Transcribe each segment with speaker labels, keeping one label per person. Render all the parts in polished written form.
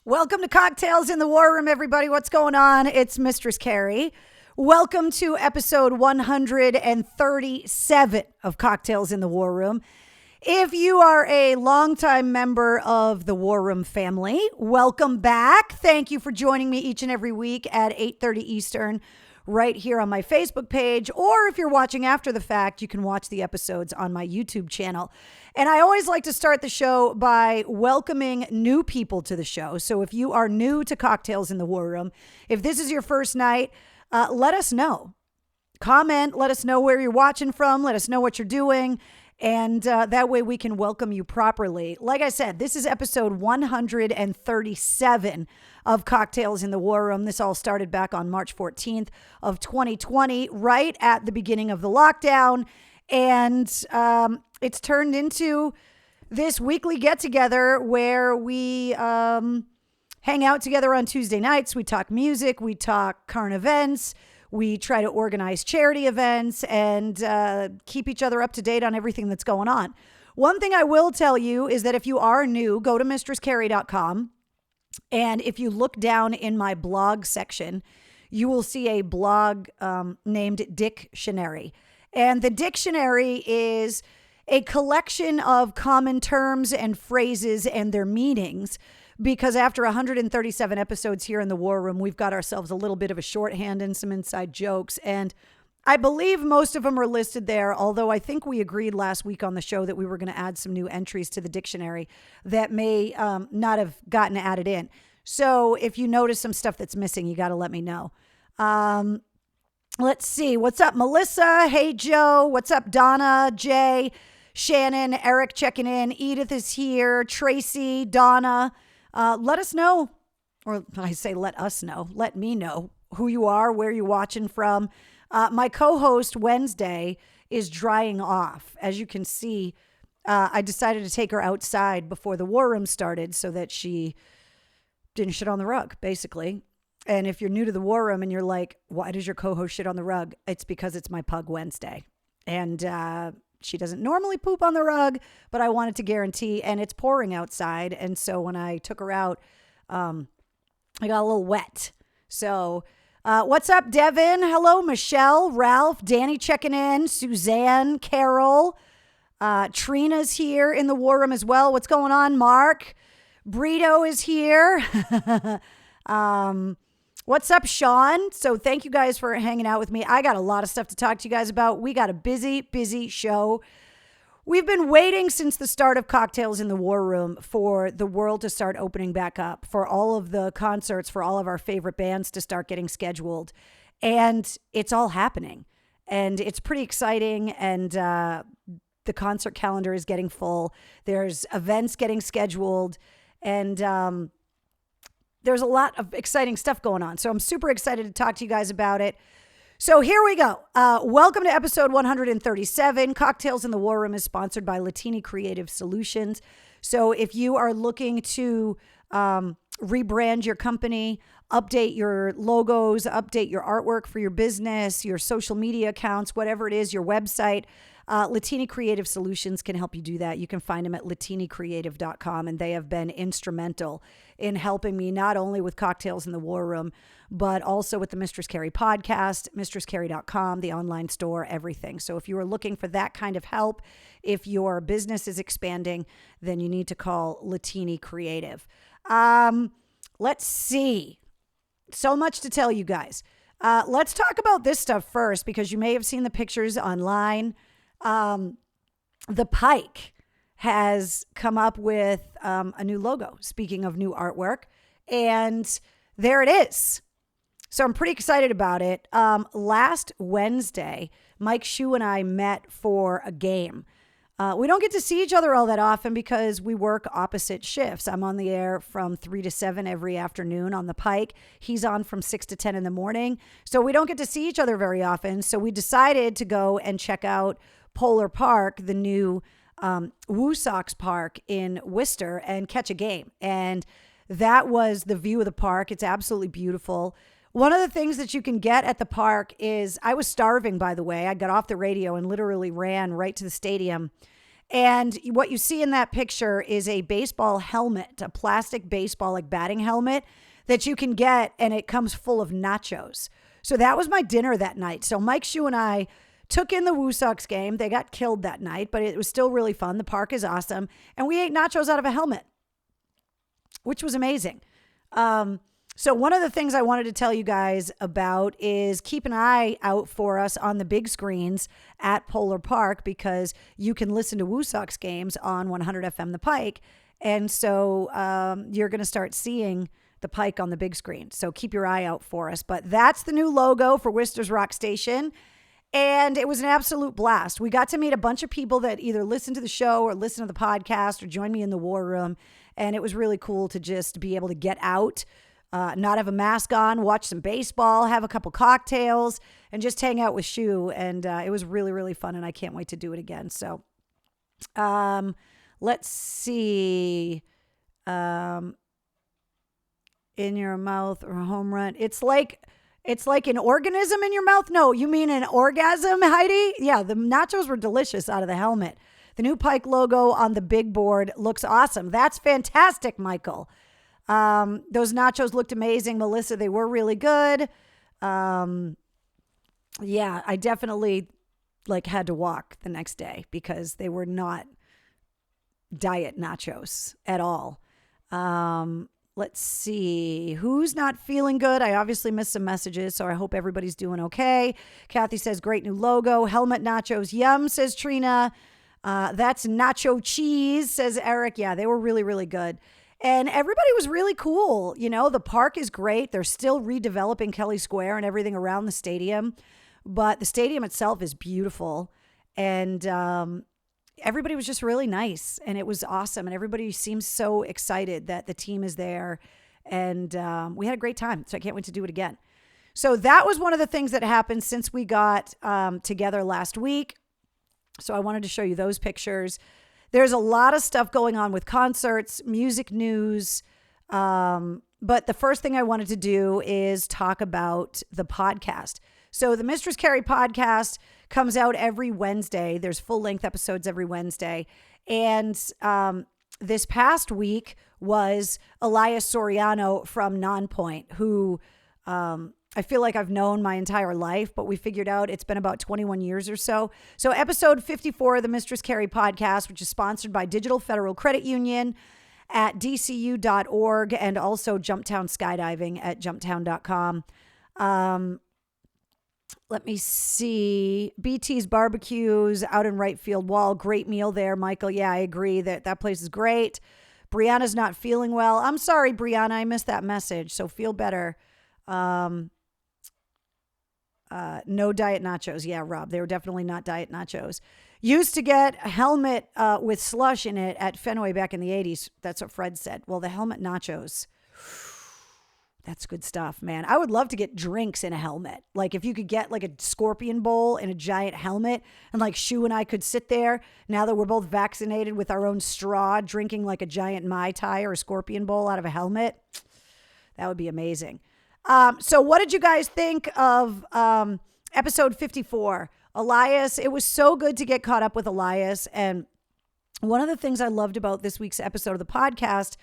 Speaker 1: Welcome to Cocktails in the War Room, everybody. What's going on? It's Mistress Carrie. Welcome to episode 137 of Cocktails in the War Room. If you are a longtime member of the War Room family, welcome back. Thank you for joining me each and every week at 8:30 Eastern right here on my Facebook page. Or if you're watching after the fact, you can watch the episodes on my YouTube channel. And I always like to start the show by welcoming new people to the show. So if you are new to Cocktails in the War Room, if this is your first night, let us know. Comment, let us know where you're watching from, let us know what you're doing, and that way we can welcome you properly. Like I said, this is episode 137 of Cocktails in the War Room. This all started back on March 14th of 2020, right at the beginning of the lockdown. And it's turned into this weekly get-together where we hang out together on Tuesday nights. We talk music, we talk current events, we try to organize charity events and keep each other up to date on everything that's going on. One thing I will tell you is that if you are new, go to mistresscarrie.com. And if you look down in my blog section, you will see a blog named Dictionary. And the dictionary is a collection of common terms and phrases and their meanings. Because after 137 episodes here in the War Room, we've got ourselves a little bit of a shorthand and some inside jokes. And I believe most of them are listed there, although I think we agreed last week on the show that we were going to add some new entries to the dictionary that may not have gotten added in. So if you notice some stuff that's missing, you got to let me know. Let's see. What's up, Melissa? Hey, Joe. What's up, Donna, Jay, Shannon, Eric checking in. Edith is here. Tracy, Donna. Let us know, or I say let us know, let me know who you are, where you're watching from. My co-host Wednesday is drying off. As you can see, I decided to take her outside before the War Room started so that she didn't shit on the rug, basically. And if you're new to the War Room and you're like, why does your co-host shit on the rug? It's because it's my pug Wednesday. And she doesn't normally poop on the rug, but I wanted to guarantee, and it's pouring outside. And so when I took her out, I got a little wet. So what's up, Devin? Hello, Michelle, Ralph, Danny checking in, Suzanne, Carol, Trina's here in the War Room as well. What's going on, Mark? Brito is here. What's up, Sean? So thank you guys for hanging out with me. I got a lot of stuff to talk to you guys about. We got a busy show. We've been waiting since the start of Cocktails in the War Room for the world to start opening back up, for all of the concerts, for all of our favorite bands to start getting scheduled. And it's all happening. And it's pretty exciting. And the concert calendar is getting full. There's events getting scheduled. And there's a lot of exciting stuff going on. So I'm super excited to talk to you guys about it. So here we go. Welcome to episode 137. Cocktails in the War Room is sponsored by Latini Creative Solutions. So if you are looking to rebrand your company, update your logos, update your artwork for your business, your social media accounts, whatever it is, your website, Latini Creative Solutions can help you do that. You can find them at latinicreative.com, and they have been instrumental in helping me not only with Cocktails in the War Room, but also with the Mistress Carrie podcast, mistresscarrie.com, the online store, everything. So if you are looking for that kind of help, if your business is expanding, then you need to call Latini Creative. Let's see. So much to tell you guys. Let's talk about this stuff first, because you may have seen the pictures online. The Pike has come up with a new logo, speaking of new artwork, and there it is. So I'm pretty excited about it. Last Wednesday, Mike Shue and I met for a game. We don't get to see each other all that often because we work opposite shifts. I'm on the air from 3 to 7 every afternoon on the Pike. He's on from 6 to 10 in the morning. So we don't get to see each other very often. So we decided to go and check out Polar Park, the new Woo Sox Park in Worcester, and catch a game. And that was the view of the park. It's absolutely beautiful. One of the things that you can get at the park is, I was starving, by the way. I got off the radio and literally ran right to the stadium And what you see in that picture is a baseball helmet, a plastic baseball, like batting helmet that you can get, and it comes full of nachos. So that was my dinner that night. So Mike Shue and I took in the Woo Sox game. They got killed that night, but it was still really fun. The park is awesome. And we ate nachos out of a helmet, which was amazing. So one of the things I wanted to tell you guys about is keep an eye out for us on the big screens at Polar Park, because you can listen to Woo Sox games on 100 FM The Pike. And so you're going to start seeing the Pike on the big screen. So keep your eye out for us. But that's the new logo for Worcester's Rock Station. And it was an absolute blast. We got to meet a bunch of people that either listen to the show or listen to the podcast or join me in the war room. And it was really cool to just be able to get out, not have a mask on, watch some baseball, have a couple cocktails, and just hang out with Shue. And it was really, really fun. And I can't wait to do it again. So let's see. In your mouth or a home run. It's like an organism in your mouth. No, you mean an orgasm, Heidi? Yeah, the nachos were delicious out of the helmet. The new Pike logo on the big board looks awesome. That's fantastic, Michael. Those nachos looked amazing, Melissa. They were really good. Yeah, I definitely had to walk the next day because they were not diet nachos at all. Let's see. Who's not feeling good? I obviously missed some messages, so I hope everybody's doing okay. Kathy says, great new logo. Helmet nachos. Yum, says Trina. That's nacho cheese, says Eric. Yeah, they were really, really good. And everybody was really cool. You know, the park is great. They're still redeveloping Kelly Square and everything around the stadium. But the stadium itself is beautiful. And everybody was just really nice, and it was awesome. And everybody seems so excited that the team is there, and we had a great time. So I can't wait to do it again. So that was one of the things that happened since we got together last week. So I wanted to show you those pictures. There's a lot of stuff going on with concerts, music news. But the first thing I wanted to do is talk about the podcast. So the Mistress Carrie podcast comes out every Wednesday. There's full-length episodes every Wednesday. And this past week was Elias Soriano from Nonpoint, who I feel like I've known my entire life, but we figured out it's been about 21 years or so. So episode 54 of the Mistress Carrie podcast, which is sponsored by Digital Federal Credit Union at dcu.org and also Jumptown Skydiving at jumptown.com. Let me see. BT's Barbecues out in right field wall. Great meal there, Michael. Yeah, I agree that place is great. Brianna's not feeling well. I'm sorry, Brianna. I missed that message, so feel better. No diet nachos. Yeah, Rob, they were definitely not diet nachos. Used to get a helmet with slush in it at Fenway back in the 80s. That's what Fred said. Well, the helmet nachos, that's good stuff, man. I would love to get drinks in a helmet. Like if you could get like a scorpion bowl in a giant helmet, and like Shue and I could sit there now that we're both vaccinated with our own straw, drinking like a giant Mai Tai or a scorpion bowl out of a helmet. That would be amazing. So what did you guys think of episode 54? Elias, it was so good to get caught up with Elias. And one of the things I loved about this week's episode of the podcast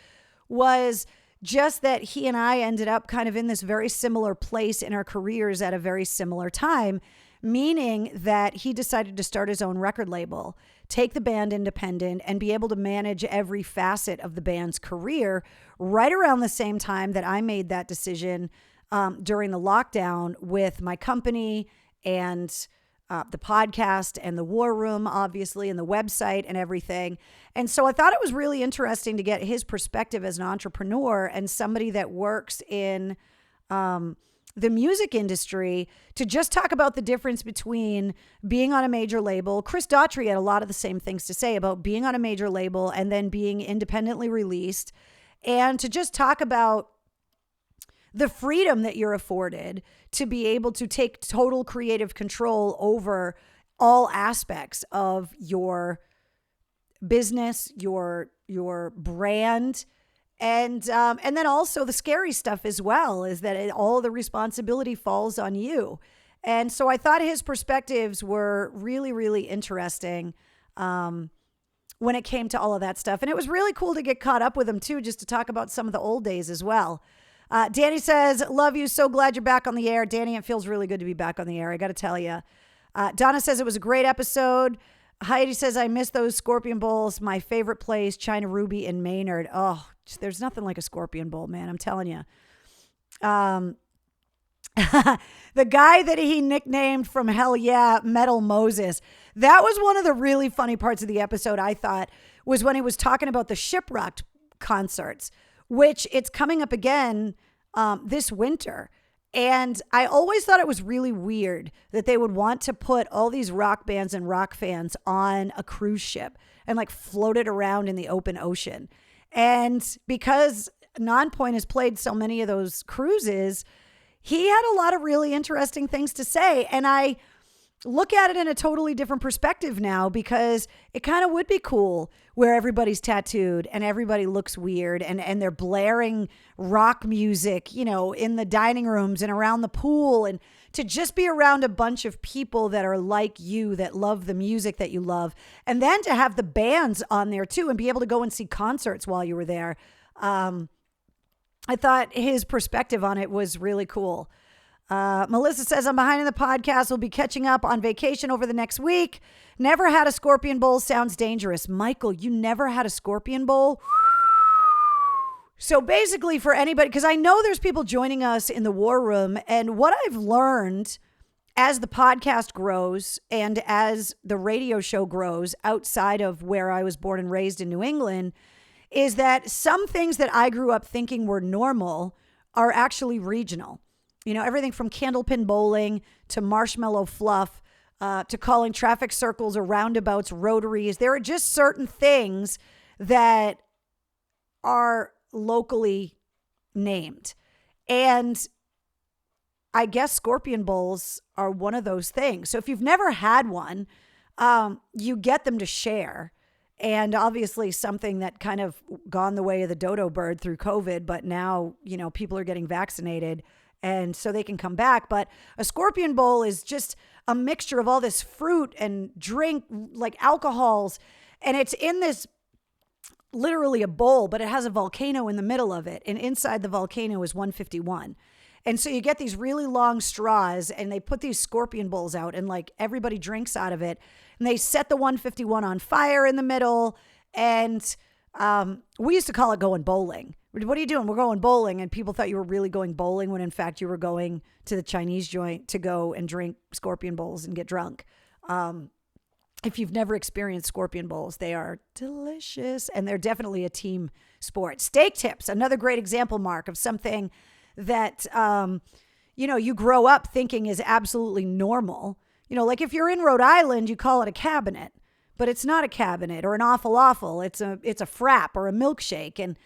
Speaker 1: was just that he and I ended up kind of in this very similar place in our careers at a very similar time, meaning that he decided to start his own record label, take the band independent, and be able to manage every facet of the band's career right around the same time that I made that decision during the lockdown with my company and the podcast and the War Room, obviously, and the website and everything. And so I thought it was really interesting to get his perspective as an entrepreneur and somebody that works in the music industry to just talk about the difference between being on a major label. Chris Daughtry had a lot of the same things to say about being on a major label and then being independently released, and to just talk about the freedom that you're afforded to be able to take total creative control over all aspects of your business, your brand, and then also the scary stuff as well, is that all the responsibility falls on you. And so I thought his perspectives were really, really interesting. when it came to all of that stuff. And it was really cool to get caught up with him too, just to talk about some of the old days as well. Danny says, love you. So glad you're back on the air. Danny, it feels really good to be back on the air. I got to tell you. Donna says it was a great episode. Heidi says, I miss those Scorpion Bowls. My favorite place, China Ruby in Maynard. Oh, there's nothing like a Scorpion Bowl, man. I'm telling you. The guy that he nicknamed from Hell Yeah, Metal Moses. That was one of the really funny parts of the episode, I thought, was when he was talking about the Shipwrecked concerts, which it's coming up again this winter. And I always thought it was really weird that they would want to put all these rock bands and rock fans on a cruise ship and like float it around in the open ocean. And because Nonpoint has played so many of those cruises, he had a lot of really interesting things to say. And I look at it in a totally different perspective now, because it kind of would be cool where everybody's tattooed and everybody looks weird and they're blaring rock music, you know, in the dining rooms and around the pool, and to just be around a bunch of people that are like you, that love the music that you love. And then to have the bands on there too and be able to go and see concerts while you were there. I thought his perspective on it was really cool. Melissa says, I'm behind in the podcast. We'll be catching up on vacation over the next week. Never had a Scorpion Bowl. Sounds dangerous. Michael, you never had a Scorpion Bowl? So basically for anybody, because I know there's people joining us in the war room, and what I've learned as the podcast grows and as the radio show grows outside of where I was born and raised in New England, is that some things that I grew up thinking were normal are actually regional. You know, everything from candlepin bowling to marshmallow fluff to calling traffic circles or roundabouts rotaries. There are just certain things that are locally named. And I guess Scorpion Bowls are one of those things. So if you've never had one, you get them to share. And obviously something that kind of gone the way of the dodo bird through COVID, but now, you know, people are getting vaccinated and so they can come back. But a Scorpion Bowl is just a mixture of all this fruit and drink, like alcohols. And it's in this, literally a bowl, but it has a volcano in the middle of it. And inside the volcano is 151. And so you get these really long straws and they put these Scorpion Bowls out and like everybody drinks out of it. And they set the 151 on fire in the middle. And we used to call it going bowling. What are you doing? We're going bowling. And people thought you were really going bowling when in fact you were going to the Chinese joint to go and drink Scorpion Bowls and get drunk. If you've never experienced Scorpion Bowls, they are delicious. And they're definitely a team sport. Steak tips, another great example, Mark, of something that, you know, you grow up thinking is absolutely normal. You know, like if you're in Rhode Island, you call it a cabinet, but it's not a cabinet or an awful. It's a frap or a milkshake. And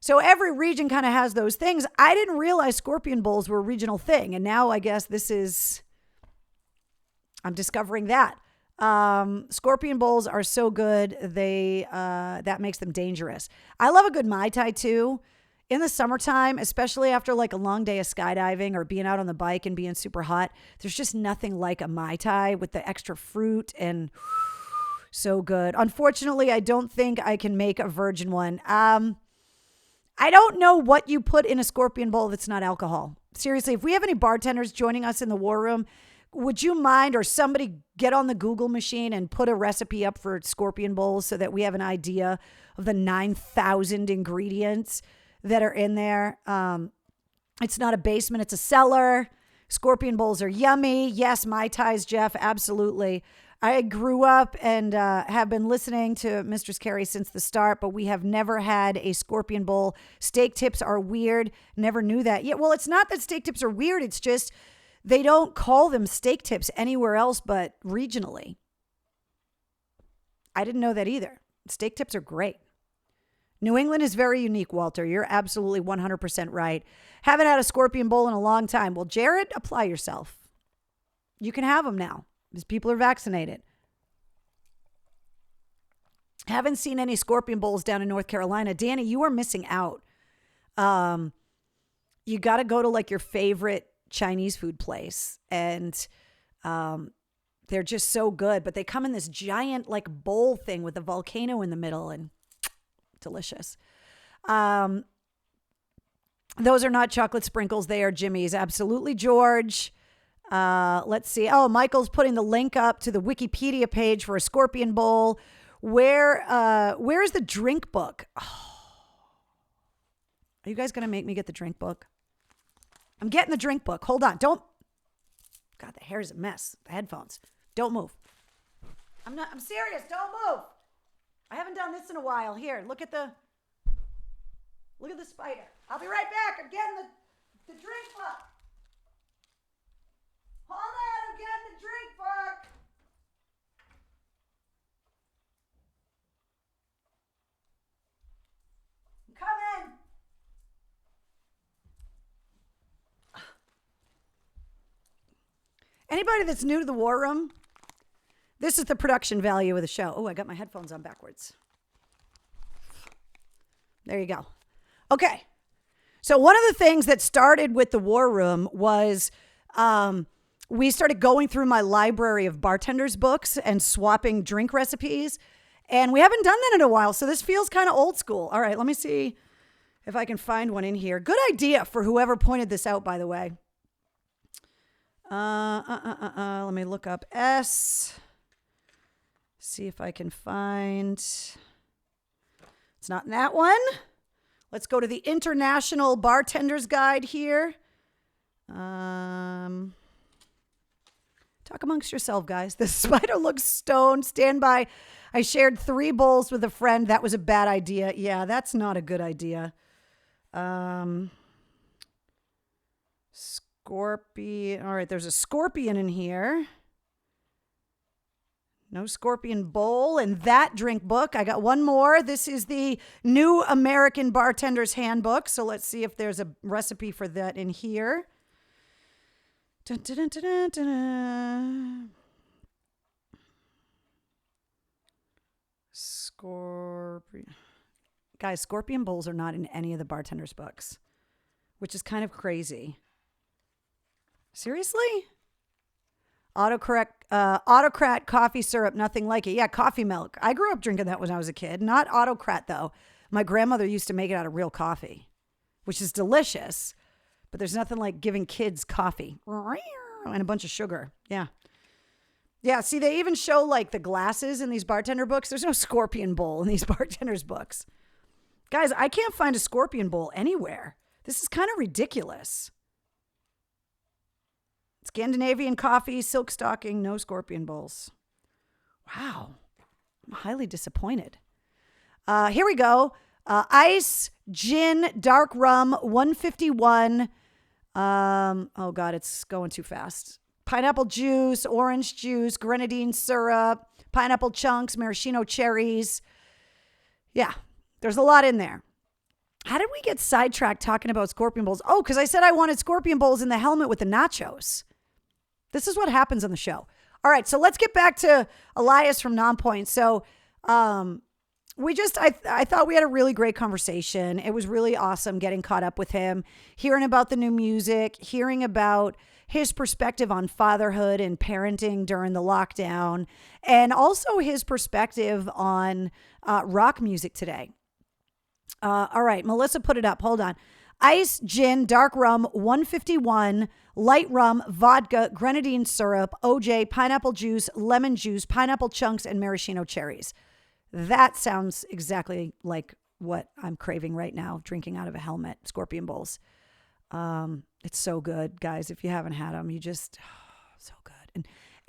Speaker 1: so every region kind of has those things. I didn't realize Scorpion Bowls were a regional thing. And now I guess I'm discovering that. Scorpion Bowls are so good. That makes them dangerous. I love a good Mai Tai too. In the summertime, especially after like a long day of skydiving or being out on the bike and being super hot, there's just nothing like a Mai Tai with the extra fruit and so good. Unfortunately, I don't think I can make a virgin one. I don't know what you put in a Scorpion Bowl that's not alcohol. Seriously, if we have any bartenders joining us in the war room, would you mind, or somebody get on the Google machine and put a recipe up for Scorpion Bowls so that we have an idea of the 9,000 ingredients that are in there. It's not a basement, it's a cellar. Scorpion Bowls are yummy. Yes, Mai Tais, Jeff, absolutely. I grew up and have been listening to Mistress Carrie since the start, but we have never had a Scorpion Bowl. Steak tips are weird. Never knew that. Yeah, well, it's not that steak tips are weird. It's just they don't call them steak tips anywhere else but regionally. I didn't know that either. Steak tips are great. New England is very unique, Walter. You're absolutely 100% right. Haven't had a Scorpion Bowl in a long time. Well, Jared, apply yourself. You can have them now because people are vaccinated. Haven't seen any Scorpion Bowls down in North Carolina. Danny, you are missing out. You got to go to like your favorite Chinese food place and They're just so good, but they come in this giant like bowl thing with a volcano in the middle and delicious. Those are not chocolate sprinkles. They are Jimmy's. Absolutely, George. Let's see. Oh, Michael's putting the link up to the Wikipedia page for a scorpion bowl. Where's the drink book? Oh. Are you guys going to make me get the drink book? I'm getting the drink book. Hold on. Don't. God, the hair is a mess. The headphones. Don't move. I'm serious. Don't move. I haven't done this in a while. Here, look at the spider. I'll be right back. I'm getting the drink book. Hold on. I'm getting the drink book. I'm coming. Anybody that's new to the War Room, this is the production value of the show. Oh, I got my headphones on backwards. There you go. Okay. So one of the things that started with the War Room was we started going through my library of bartenders' books and swapping drink recipes. And we haven't done that in a while, so this feels kind of old school. All right, let me see if I can find one in here. Good idea for whoever pointed this out, by the way. Let me look up S. See if I can find. It's not in that one. Let's go to the International Bartender's Guide here. Talk amongst yourself, guys. The spider looks stoned. Stand by. I shared 3 bowls with a friend. That was a bad idea. Yeah, that's not a good idea. Scorpion. All right, there's a scorpion in here. No scorpion bowl in that drink book. I got one more. This is the New American Bartender's Handbook. So let's see if there's a recipe for that in here. Dun, dun, dun, dun, dun, dun. Scorpion. Guys, scorpion bowls are not in any of the bartender's books, which is kind of crazy. Seriously? Autocrat coffee syrup, nothing like it. Yeah, coffee milk. I grew up drinking that when I was a kid. Not autocrat, though. My grandmother used to make it out of real coffee, which is delicious. But there's nothing like giving kids coffee and a bunch of sugar. Yeah. Yeah, see, they even show like the glasses in these bartender books. There's no scorpion bowl in these bartender's books. Guys, I can't find a scorpion bowl anywhere. This is kind of ridiculous. Scandinavian coffee, silk stocking, no scorpion bowls. Wow. I'm highly disappointed. Here we go. Ice, gin, dark rum, 151. Oh, God, it's going too fast. Pineapple juice, orange juice, grenadine syrup, pineapple chunks, maraschino cherries. Yeah, there's a lot in there. How did we get sidetracked talking about scorpion bowls? Oh, because I said I wanted scorpion bowls in the helmet with the nachos. This is what happens on the show. All right, so let's get back to Elias from Nonpoint. So I thought we had a really great conversation. It was really awesome getting caught up with him, hearing about the new music, hearing about his perspective on fatherhood and parenting during the lockdown, and also his perspective on rock music today. All right, Melissa put it up. Hold on. Ice, gin, dark rum, 151, light rum, vodka, grenadine syrup, OJ, pineapple juice, lemon juice, pineapple chunks, and maraschino cherries. That sounds exactly like what I'm craving right now, drinking out of a helmet, scorpion bowls. It's so good, guys. If you haven't had them, you just, so good.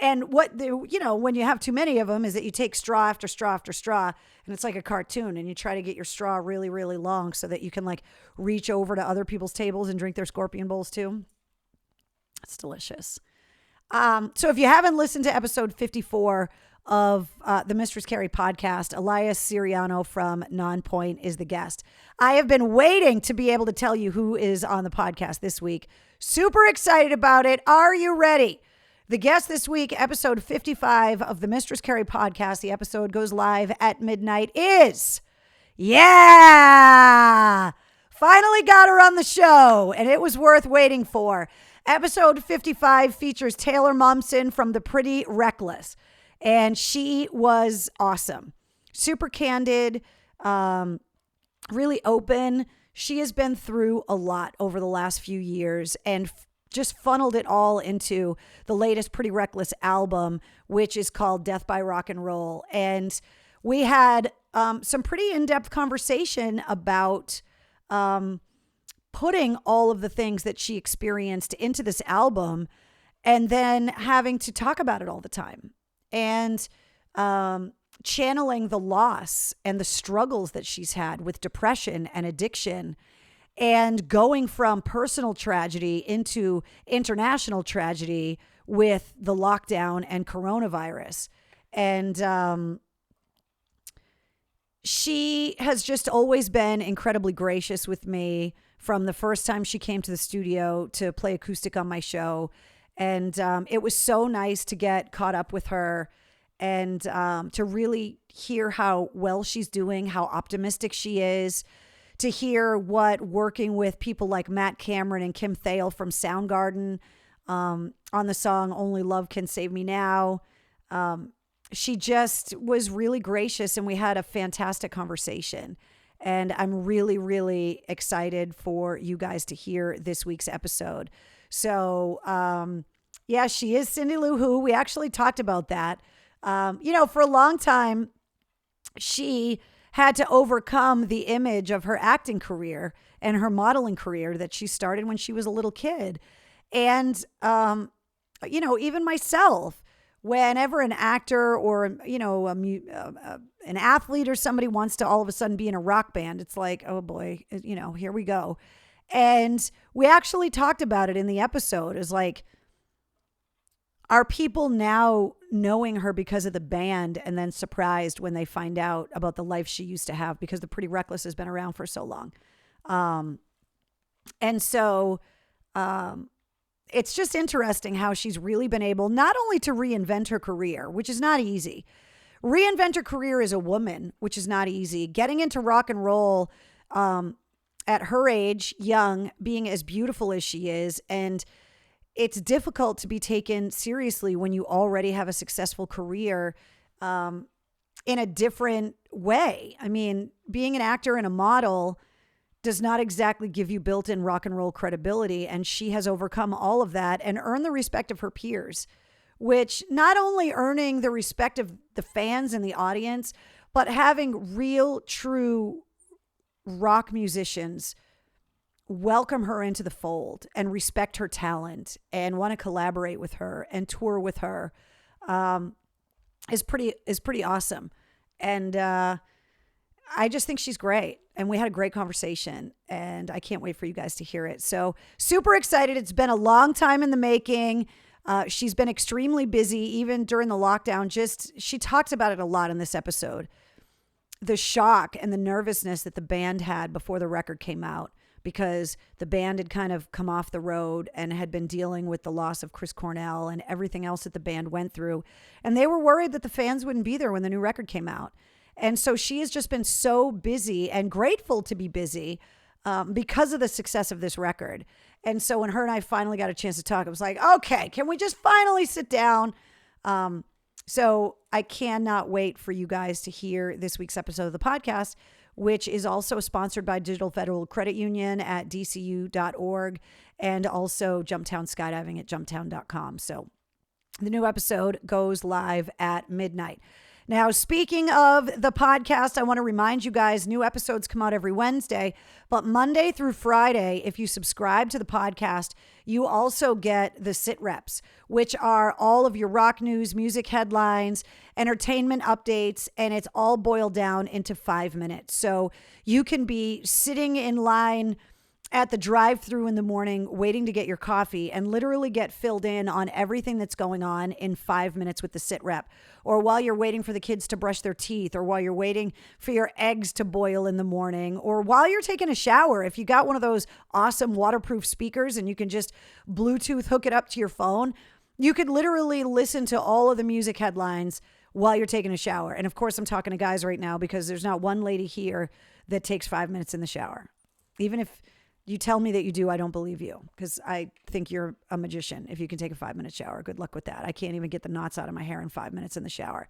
Speaker 1: And what, when you have too many of them is that you take straw after straw after straw, and it's like a cartoon, and you try to get your straw really, really long so that you can like reach over to other people's tables and drink their scorpion bowls too. It's delicious. So if you haven't listened to episode 54 of the Mistress Carrie podcast, Elias Siriano from Nonpoint is the guest. I have been waiting to be able to tell you who is on the podcast this week. Super excited about it. Are you ready? The guest this week, episode 55 of the Mistress Carrie podcast, the episode goes live at midnight, is, finally got her on the show, and it was worth waiting for. Episode 55 features Taylor Momsen from The Pretty Reckless, and she was awesome. Super candid, really open. She has been through a lot over the last few years and just funneled it all into the latest Pretty Reckless album, which is called Death by Rock and Roll. And we had some pretty in-depth conversation about putting all of the things that she experienced into this album and then having to talk about it all the time and channeling the loss and the struggles that she's had with depression and addiction and going from personal tragedy into international tragedy with the lockdown and coronavirus. And she has just always been incredibly gracious with me from the first time she came to the studio to play acoustic on my show. And it was so nice to get caught up with her and to really hear how well she's doing, how optimistic she is, to hear what working with people like Matt Cameron and Kim Thale from Soundgarden on the song Only Love Can Save Me Now. She just was really gracious and we had a fantastic conversation. And I'm really, really excited for you guys to hear this week's episode. So, yeah, she is Cindy Lou Who. We actually talked about that. For a long time, she had to overcome the image of her acting career and her modeling career that she started when she was a little kid. And, even myself, whenever an actor or, an athlete or somebody wants to all of a sudden be in a rock band, it's like, oh boy, here we go. And we actually talked about it in the episode. It's like, are people now knowing her because of the band and then surprised when they find out about the life she used to have because the Pretty Reckless has been around for so long? It's just interesting how she's really been able not only to reinvent her career, which is not easy. Reinvent her career as a woman, which is not easy. Getting into rock and roll at her age, young, being as beautiful as she is, and it's difficult to be taken seriously when you already have a successful career in a different way. I mean, being an actor and a model does not exactly give you built-in rock and roll credibility. And she has overcome all of that and earned the respect of her peers, which not only earning the respect of the fans and the audience, but having real, true rock musicians welcome her into the fold and respect her talent and want to collaborate with her and tour with her is pretty awesome. And I just think she's great. And we had a great conversation and I can't wait for you guys to hear it. So super excited. It's been a long time in the making. She's been extremely busy, even during the lockdown. She talks about it a lot in this episode. The shock and the nervousness that the band had before the record came out, because the band had kind of come off the road and had been dealing with the loss of Chris Cornell and everything else that the band went through. And they were worried that the fans wouldn't be there when the new record came out. And so she has just been so busy and grateful to be busy because of the success of this record. And so when her and I finally got a chance to talk, it was like, okay, can we just finally sit down? So I cannot wait for you guys to hear this week's episode of the podcast, which is also sponsored by Digital Federal Credit Union at dcu.org and also Jumptown Skydiving at jumptown.com. So the new episode goes live at midnight. Now, speaking of the podcast, I want to remind you guys, new episodes come out every Wednesday, but Monday through Friday, if you subscribe to the podcast, you also get the Sitreps, which are all of your rock news, music headlines, entertainment updates, and it's all boiled down into 5 minutes. So you can be sitting in line at the drive-thru in the morning waiting to get your coffee and literally get filled in on everything that's going on in 5 minutes with the Sitrep. Or while you're waiting for the kids to brush their teeth, or while you're waiting for your eggs to boil in the morning, or while you're taking a shower. If you got one of those awesome waterproof speakers and you can just Bluetooth hook it up to your phone, you could literally listen to all of the music headlines while you're taking a shower. And of course, I'm talking to guys right now because there's not one lady here that takes 5 minutes in the shower. Even if you tell me that you do, I don't believe you, because I think you're a magician if you can take a 5-minute shower. Good luck with that. I can't even get the knots out of my hair in 5 minutes in the shower.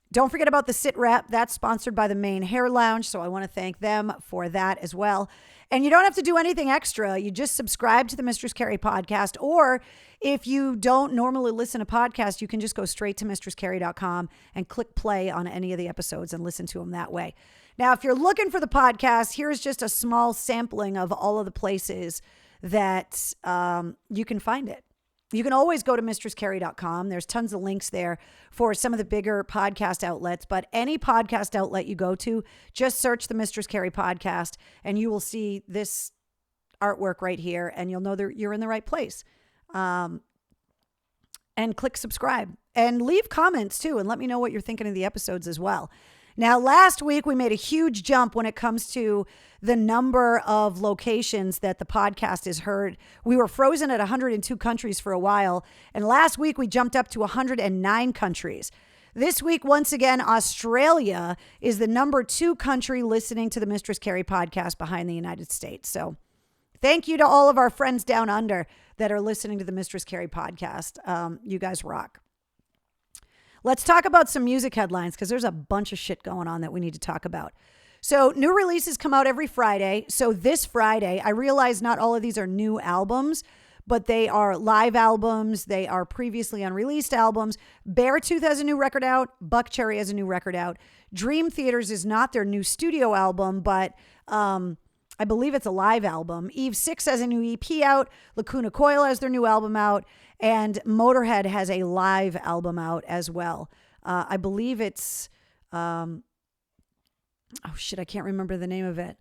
Speaker 1: Don't forget about the Sitrep. That's sponsored by the Maine Hair Lounge, so I want to thank them for that as well. And you don't have to do anything extra. You just subscribe to the Mistress Carrie podcast, or if you don't normally listen to podcasts, you can just go straight to mistresscarrie.com and click play on any of the episodes and listen to them that way. Now, if you're looking for the podcast, here's just a small sampling of all of the places that you can find it. You can always go to mistresscarrie.com. There's tons of links there for some of the bigger podcast outlets, but any podcast outlet you go to, just search the Mistress Carrie podcast and you will see this artwork right here and you'll know that you're in the right place. And click subscribe and leave comments too and let me know what you're thinking of the episodes as well. Now, last week, we made a huge jump when it comes to the number of locations that the podcast is heard. We were frozen at 102 countries for a while, and last week we jumped up to 109 countries. This week, once again, Australia is the number 2 country listening to the Mistress Carrie podcast behind the United States. So thank you to all of our friends down under that are listening to the Mistress Carrie podcast. You guys rock. Let's talk about some music headlines because there's a bunch of shit going on that we need to talk about. So new releases come out every Friday. So this Friday, I realize not all of these are new albums, but they are live albums. They are previously unreleased albums. Beartooth has a new record out. Buckcherry has a new record out. Dream Theaters is not their new studio album, but I believe it's a live album. Eve 6 has a new EP out. Lacuna Coil has their new album out. And Motorhead has a live album out as well. I believe it's, I can't remember the name of it.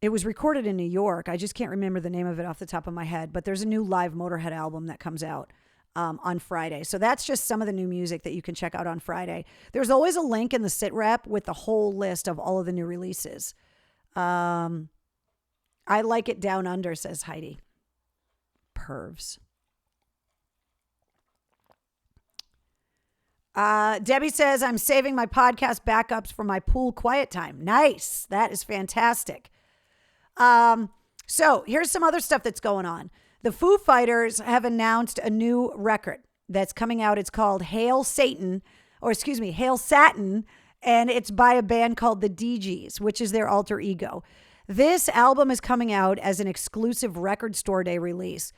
Speaker 1: It was recorded in New York. I just can't remember the name of it off the top of my head. But there's a new live Motorhead album that comes out on Friday. So that's just some of the new music that you can check out on Friday. There's always a link in the Sitrep with the whole list of all of the new releases. I like it down under, says Heidi. Pervs. Debbie says, I'm saving my podcast backups for my pool quiet time. Nice. That is fantastic. So here's some other stuff that's going on. The Foo Fighters have announced a new record that's coming out. It's called Hail Satin, and it's by a band called the DGs, which is their alter ego. This album is coming out as an exclusive Record Store Day release.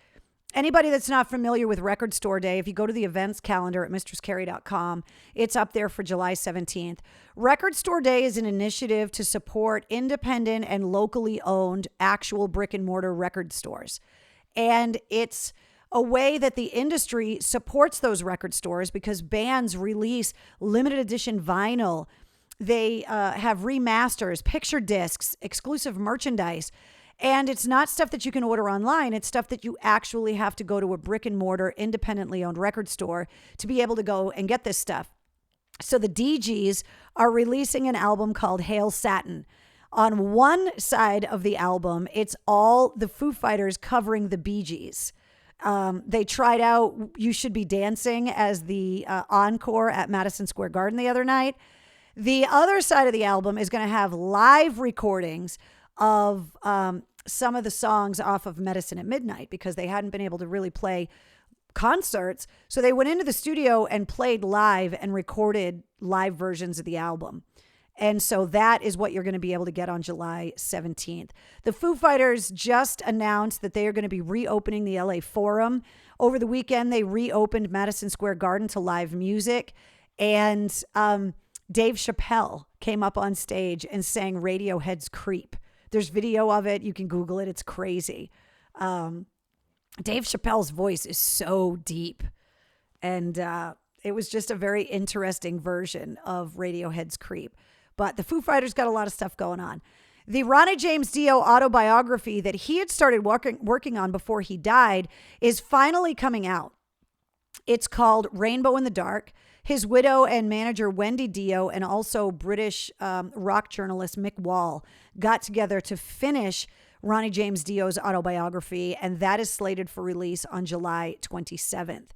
Speaker 1: Anybody that's not familiar with Record Store Day, if you go to the events calendar at mistresscarrie.com, it's up there for July 17th. Record Store Day is an initiative to support independent and locally owned actual brick and mortar record stores. And it's a way that the industry supports those record stores because bands release limited edition vinyl. They have remasters, picture discs, exclusive merchandise. And it's not stuff that you can order online. It's stuff that you actually have to go to a brick and mortar, independently owned record store to be able to go and get this stuff. So the DGs are releasing an album called Hail Satin. On one side of the album, it's all the Foo Fighters covering the Bee Gees. They tried out You Should Be Dancing as the encore at Madison Square Garden the other night. The other side of the album is going to have live recordings of some of the songs off of Medicine at Midnight because they hadn't been able to really play concerts. So they went into the studio and played live and recorded live versions of the album. And so that is what you're going to be able to get on July 17th. The Foo Fighters just announced that they are going to be reopening the LA Forum. Over the weekend, they reopened Madison Square Garden to live music. And Dave Chappelle came up on stage and sang Radiohead's Creep. There's video of it. You can Google it. It's crazy. Dave Chappelle's voice is so deep. And it was just a very interesting version of Radiohead's Creep. But the Foo Fighters got a lot of stuff going on. The Ronnie James Dio autobiography that he had started working on before he died is finally coming out. It's called Rainbow in the Dark. His widow and manager, Wendy Dio, and also British rock journalist Mick Wall got together to finish Ronnie James Dio's autobiography, and that is slated for release on July 27th.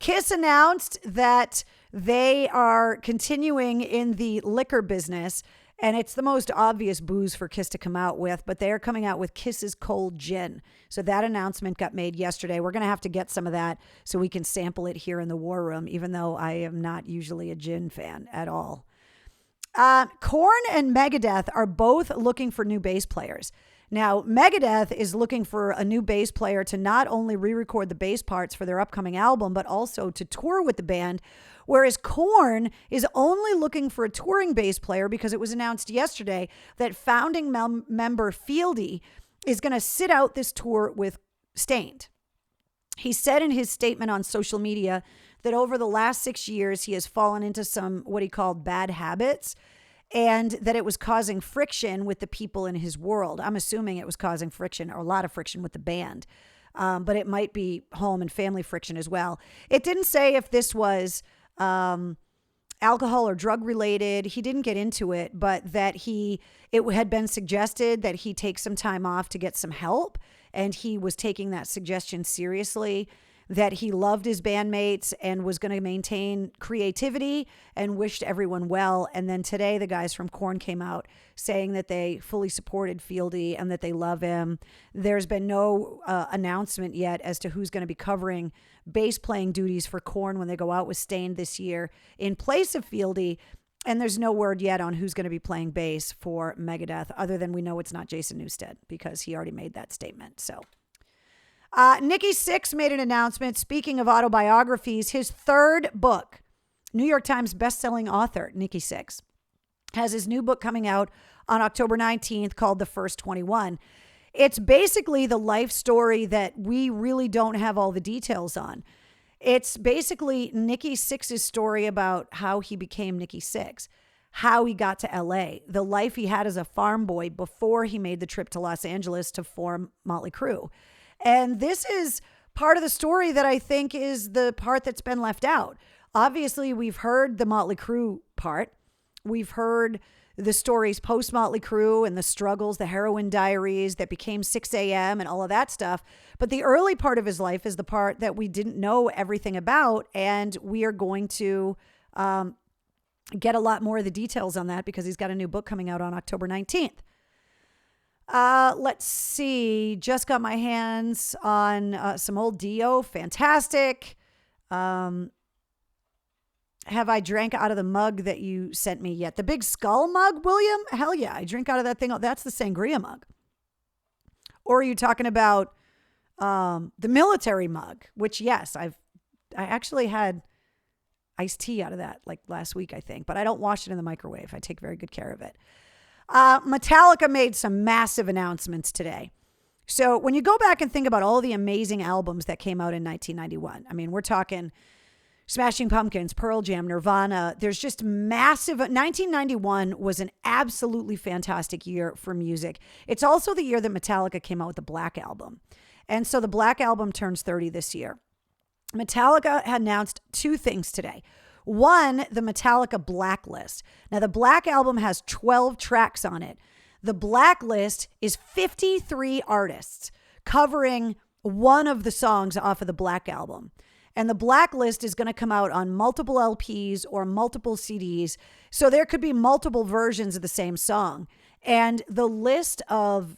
Speaker 1: Kiss announced that they are continuing in the liquor business, and it's the most obvious booze for Kiss to come out with, but they are coming out with Kiss's Cold Gin. So that announcement got made yesterday. We're going to have to get some of that so we can sample it here in the War Room, even though I am not usually a gin fan at all. Korn and Megadeth are both looking for new bass players. Now, Megadeth is looking for a new bass player to not only re-record the bass parts for their upcoming album, but also to tour with the band, whereas Korn is only looking for a touring bass player because it was announced yesterday that founding member Fieldy is going to sit out this tour with Stained. He said in his statement on social media that over the last 6 years, he has fallen into some what he called bad habits, and that it was causing friction with the people in his world. I'm assuming it was causing friction or a lot of friction with the band, but it might be home and family friction as well. It didn't say if this was alcohol or drug related. He didn't get into it, but that it had been suggested that he take some time off to get some help, and he was taking that suggestion seriously. That he loved his bandmates and was going to maintain creativity and wished everyone well. And then today, the guys from Korn came out saying that they fully supported Fieldy and that they love him. There's been no announcement yet as to who's going to be covering bass playing duties for Korn when they go out with Stained this year in place of Fieldy. And there's no word yet on who's going to be playing bass for Megadeth, other than we know it's not Jason Newsted because he already made that statement. So. Nikki Sixx made an announcement. Speaking of autobiographies, his third book, New York Times bestselling author Nikki Sixx, has his new book coming out on October 19th called The First 21. It's basically the life story that we really don't have all the details on. It's basically Nikki Sixx's story about how he became Nikki Sixx, how he got to LA, the life he had as a farm boy before he made the trip to Los Angeles to form Motley Crue. And this is part of the story that I think is the part that's been left out. Obviously, we've heard the Motley Crue part. We've heard the stories post Motley Crue and the struggles, the heroin diaries that became 6 a.m. and all of that stuff. But the early part of his life is the part that we didn't know everything about. And we are going to get a lot more of the details on that because he's got a new book coming out on October 19th. Let's see. Just got my hands on some old Dio. Fantastic. Have I drank out of the mug that you sent me yet? The big skull mug, William? Hell yeah. I drink out of that thing. That's the sangria mug. Or are you talking about the military mug? Which, yes, I actually had iced tea out of that like last week, I think. But I don't wash it in the microwave. I take very good care of it. Metallica made some massive announcements today. So when you go back and think about all the amazing albums that came out in 1991, I mean, we're talking Smashing Pumpkins, Pearl Jam, Nirvana. There's just massive. 1991 was an absolutely fantastic year for music. It's also the year that Metallica came out with the Black Album. And so the Black Album turns 30 this year. Metallica had announced two things today. One, the Metallica Blacklist. Now, the Black Album has 12 tracks on it. The Blacklist is 53 artists covering one of the songs off of the Black Album. And the Blacklist is going to come out on multiple LPs or multiple CDs. So there could be multiple versions of the same song. And the list of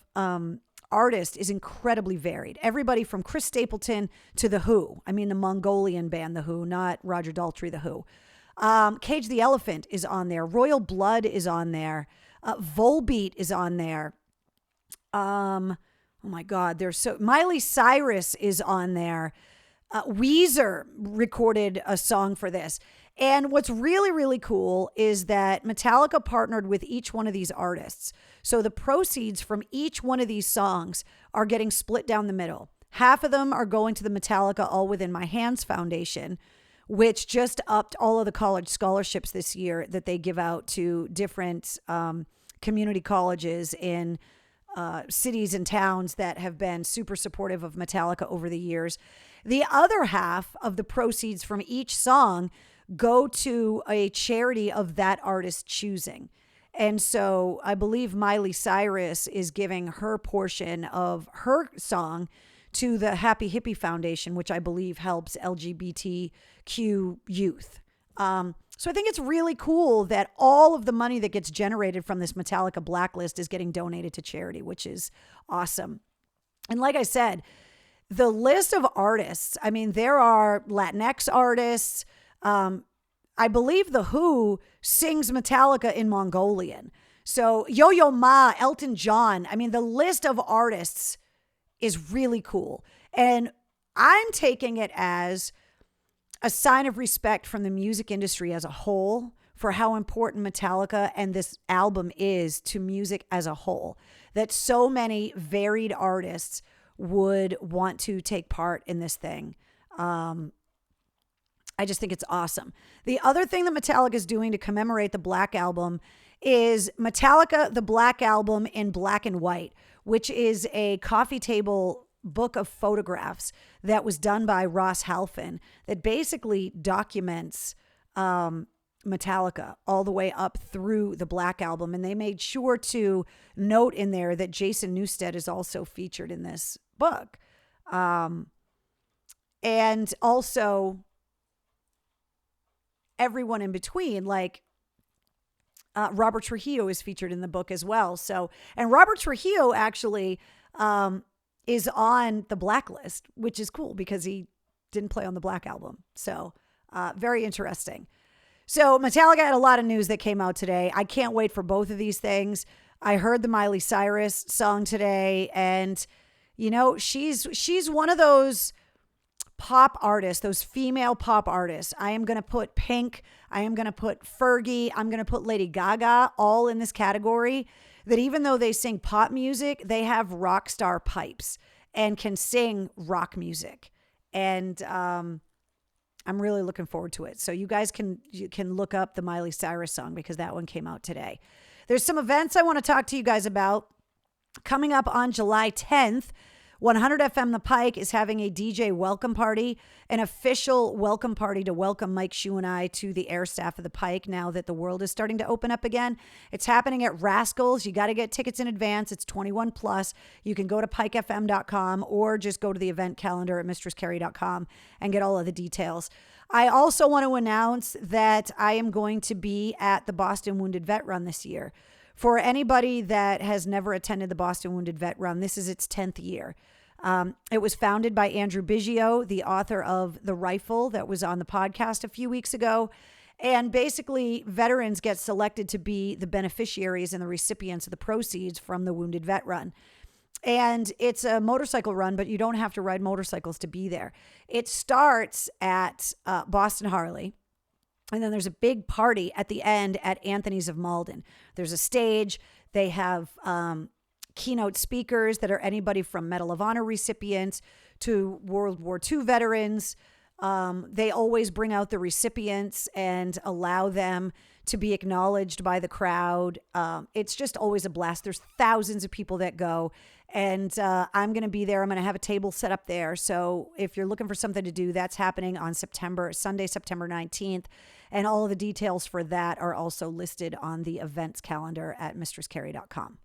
Speaker 1: artist is incredibly varied. Everybody from Chris Stapleton to The Who. I mean, the Mongolian band, The Who, not Roger Daltrey, The Who. Cage the Elephant is on there. Royal Blood is on there. Volbeat is on there. Oh my God. Miley Cyrus is on there. Weezer recorded a song for this. And what's really, really cool is that Metallica partnered with each one of these artists. So the proceeds from each one of these songs are getting split down the middle. Half of them are going to the Metallica All Within My Hands Foundation, which just upped all of the college scholarships this year that they give out to different community colleges in cities and towns that have been super supportive of Metallica over the years. The other half of the proceeds from each song go to a charity of that artist's choosing. And so I believe Miley Cyrus is giving her portion of her song to the Happy Hippie Foundation, which I believe helps LGBTQ youth. So I think it's really cool that all of the money that gets generated from this Metallica blacklist is getting donated to charity, which is awesome. And like I said, the list of artists, I mean, there are Latinx artists. I believe The Who sings Metallica in Mongolian. So Yo-Yo Ma, Elton John, I mean, the list of artists is really cool. And I'm taking it as a sign of respect from the music industry as a whole for how important Metallica and this album is to music as a whole, that so many varied artists would want to take part in this thing. I just think it's awesome. The other thing that Metallica is doing to commemorate the Black Album is Metallica, the Black Album in Black and White, which is a coffee table book of photographs that was done by Ross Halfin that basically documents Metallica all the way up through the Black Album. And they made sure to note in there that Jason Newsted is also featured in this book. And also everyone in between, like Robert Trujillo is featured in the book as well. So, and Robert Trujillo actually is on the blacklist, which is cool because he didn't play on the Black Album. So very interesting. So Metallica had a lot of news that came out today. I can't wait for both of these things. I heard the Miley Cyrus song today, and you know, she's one of those pop artists, those female pop artists. I am going to put Pink, I am going to put Fergie, I'm going to put Lady Gaga all in this category, that even though they sing pop music, they have rock star pipes and can sing rock music. And I'm really looking forward to it. So you guys can look up the Miley Cyrus song because that one came out today. There's some events I want to talk to you guys about. Coming up on July 10th, 100 FM The Pike is having a DJ welcome party, an official welcome party to welcome Mike Shue and I to the air staff of The Pike now that the world is starting to open up again. It's happening at Rascals. You got to get tickets in advance. It's 21 plus. You can go to pikefm.com or just go to the event calendar at mistresscarrie.com and get all of the details. I also want to announce that I am going to be at the Boston Wounded Vet Run this year. For anybody that has never attended the Boston Wounded Vet Run, this is its 10th year. It was founded by Andrew Biggio, the author of The Rifle that was on the podcast a few weeks ago. And basically, veterans get selected to be the beneficiaries and the recipients of the proceeds from the Wounded Vet Run. And it's a motorcycle run, but you don't have to ride motorcycles to be there. It starts at Boston Harley. And then there's a big party at the end at Anthony's of Malden. There's a stage. They have keynote speakers that are anybody from Medal of Honor recipients to World War II veterans. They always bring out the recipients and allow them to be acknowledged by the crowd. It's just always a blast. There's thousands of people that go. And I'm going to be there. I'm going to have a table set up there. So if you're looking for something to do, that's happening on Sunday, September 19th. And all of the details for that are also listed on the events calendar at mistresscarrie.com.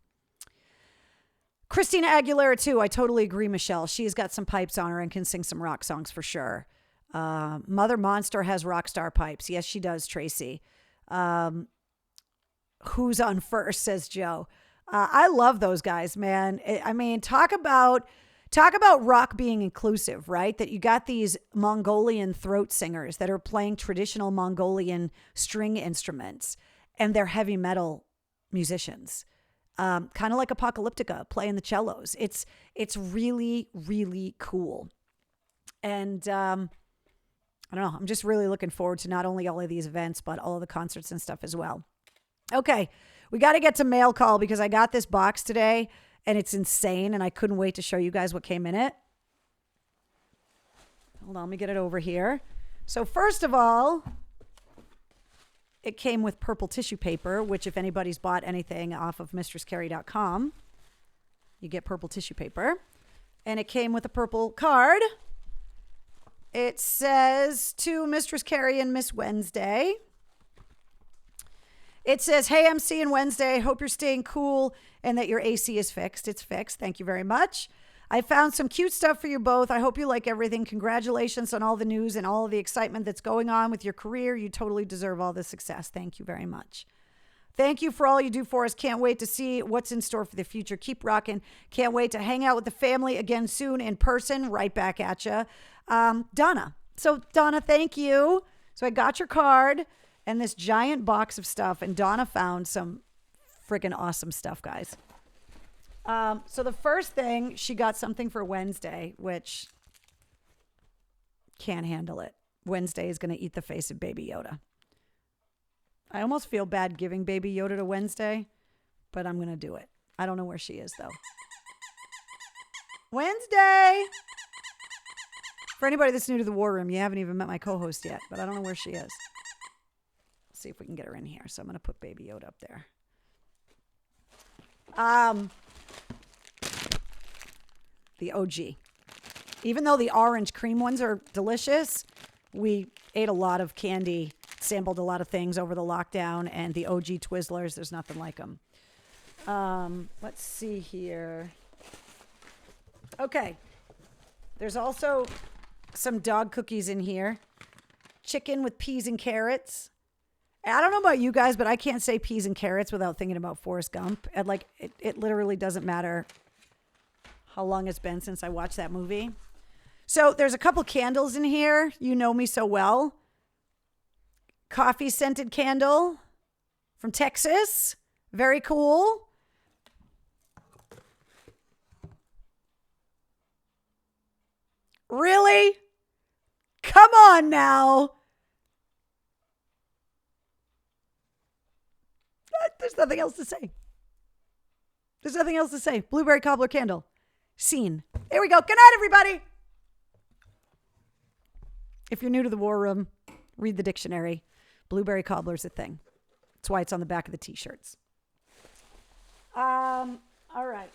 Speaker 1: Christina Aguilera, too. I totally agree, Michelle. She's got some pipes on her and can sing some rock songs for sure. Mother Monster has rock star pipes. Yes, she does, Tracy. Who's on first, says Joe. I love those guys, man. I mean, talk about rock being inclusive, right? That you got these Mongolian throat singers that are playing traditional Mongolian string instruments, and they're heavy metal musicians. Kind of like Apocalyptica playing the cellos. It's really, really cool. And I don't know. I'm just really looking forward to not only all of these events, but all of the concerts and stuff as well. Okay, we got to get to mail call because I got this box today and it's insane, and I couldn't wait to show you guys what came in it. Hold on, let me get it over here. So first of all, it came with purple tissue paper, which if anybody's bought anything off of mistresscarrie.com, you get purple tissue paper. And it came with a purple card. It says, to Mistress Carrie and Miss Wednesday. It says, hey, MC and Wednesday, hope you're staying cool and that your AC is fixed. It's fixed. Thank you very much. I found some cute stuff for you both. I hope you like everything. Congratulations on all the news and all of the excitement that's going on with your career. You totally deserve all the success. Thank you very much. Thank you for all you do for us. Can't wait to see what's in store for the future. Keep rocking. Can't wait to hang out with the family again soon in person. Right back at you. Donna. So, Donna, thank you. So, I got your card and this giant box of stuff. And Donna found some freaking awesome stuff, guys. So, the first thing, she got something for Wednesday, which can't handle it. Wednesday is going to eat the face of Baby Yoda. I almost feel bad giving Baby Yoda to Wednesday, but I'm going to do it. I don't know where she is, though. Wednesday! For anybody that's new to the War Room, you haven't even met my co-host yet, but I don't know where she is. Let's see if we can get her in here. So I'm going to put Baby Yoda up there. The OG. Even though the orange cream ones are delicious, we ate a lot of candy, sampled a lot of things over the lockdown, and the OG Twizzlers, there's nothing like them. Let's see here. Okay. There's also some dog cookies in here. Chicken with peas and carrots. I don't know about you guys, but I can't say peas and carrots without thinking about Forrest Gump. And like, it literally doesn't matter how long it's been since I watched that movie. So there's a couple candles in here. You know me so well. Coffee scented candle from Texas. Very cool. Really? Come on now. There's nothing else to say. There's nothing else to say. Blueberry cobbler candle. Scene. There we go. Good night, everybody. If you're new to the War Room, read the dictionary. Blueberry cobbler's a thing. That's why it's on the back of the t-shirts. All right.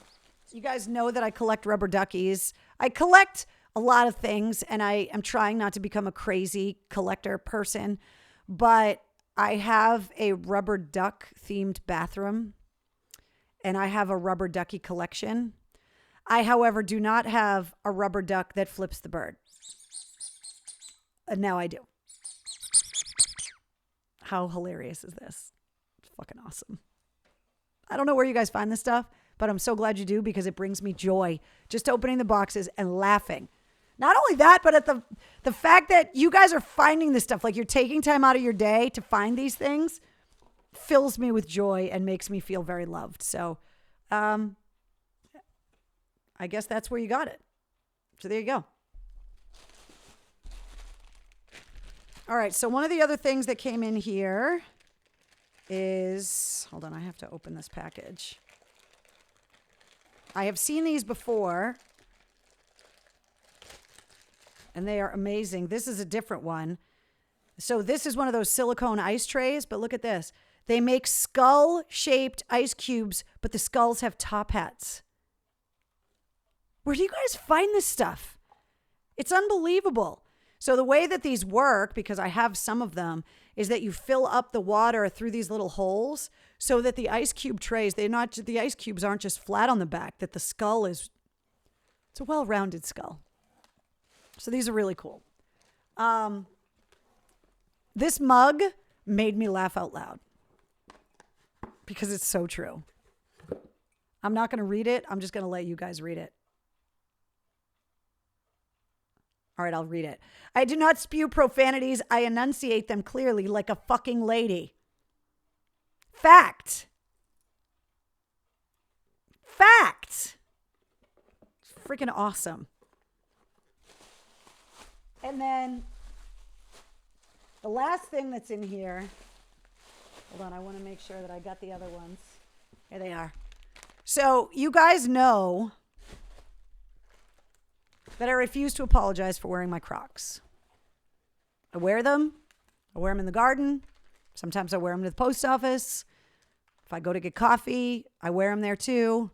Speaker 1: You guys know that I collect rubber duckies. I collect a lot of things, and I am trying not to become a crazy collector person, but I have a rubber duck themed bathroom, and I have a rubber ducky collection. I, however, do not have a rubber duck that flips the bird. And now I do. How hilarious is this? It's fucking awesome. I don't know where you guys find this stuff, but I'm so glad you do because it brings me joy just opening the boxes and laughing. Not only that, but at the fact that you guys are finding this stuff, like you're taking time out of your day to find these things, fills me with joy and makes me feel very loved. So, I guess that's where you got it. So there you go. All right. So one of the other things that came in here is, hold on, I have to open this package. I have seen these before, and they are amazing. This is a different one. So this is one of those silicone ice trays, but look at this. They make skull-shaped ice cubes, but the skulls have top hats. Where do you guys find this stuff? It's unbelievable. So the way that these work, because I have some of them, is that you fill up the water through these little holes so that the ice cube trays, the ice cubes aren't just flat on the back, that the skull is, it's a well-rounded skull. So these are really cool. This mug made me laugh out loud because it's so true. I'm not going to read it. I'm just going to let you guys read it. All right, I'll read it. I do not spew profanities. I enunciate them clearly like a fucking lady. Fact. Fact. It's freaking awesome. And then the last thing that's in here, hold on, I want to make sure that I got the other ones. Here they are. So you guys know that I refuse to apologize for wearing my Crocs. I wear them. I wear them in the garden. Sometimes I wear them to the post office. If I go to get coffee, I wear them there too.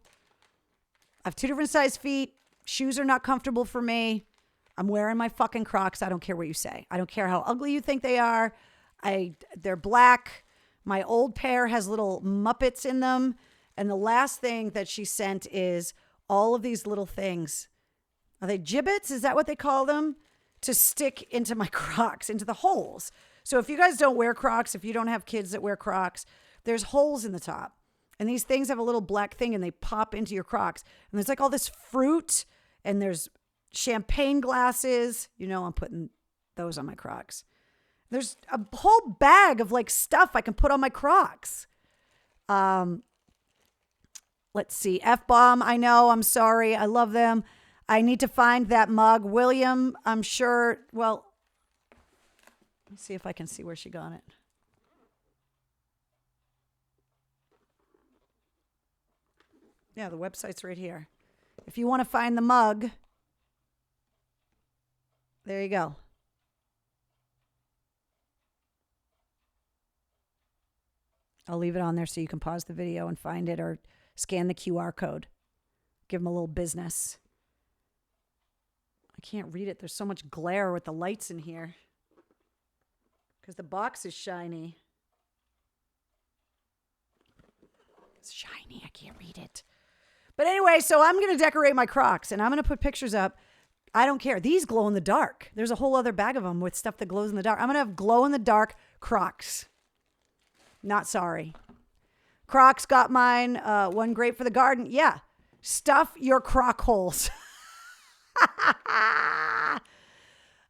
Speaker 1: I have 2 different size feet. Shoes are not comfortable for me. I'm wearing my fucking Crocs. I don't care what you say. I don't care how ugly you think they are. They're black. My old pair has little Muppets in them. And the last thing that she sent is all of these little things. Are they gibbets? Is that what they call them? To stick into my Crocs, into the holes. So if you guys don't wear Crocs, if you don't have kids that wear Crocs, there's holes in the top. And these things have a little black thing and they pop into your Crocs. And there's like all this fruit and there's champagne glasses. You know, I'm putting those on my Crocs. There's a whole bag of like stuff I can put on my Crocs. Let's see. F-bomb. I know. I'm sorry. I love them. I need to find that mug. William, I'm sure. Well, let's see if I can see where she got it. Yeah, the website's right here. If you want to find the mug, there you go. I'll leave it on there so you can pause the video and find it or scan the QR code. Give them a little business. I can't read it. There's so much glare with the lights in here because the box is shiny. It's shiny. I can't read it. But anyway, so I'm going to decorate my Crocs and I'm going to put pictures up. I don't care. These glow in the dark. There's a whole other bag of them with stuff that glows in the dark. I'm going to have glow in the dark Crocs. Not sorry. Crocs got mine. One great for the garden. Yeah. Stuff your Croc holes.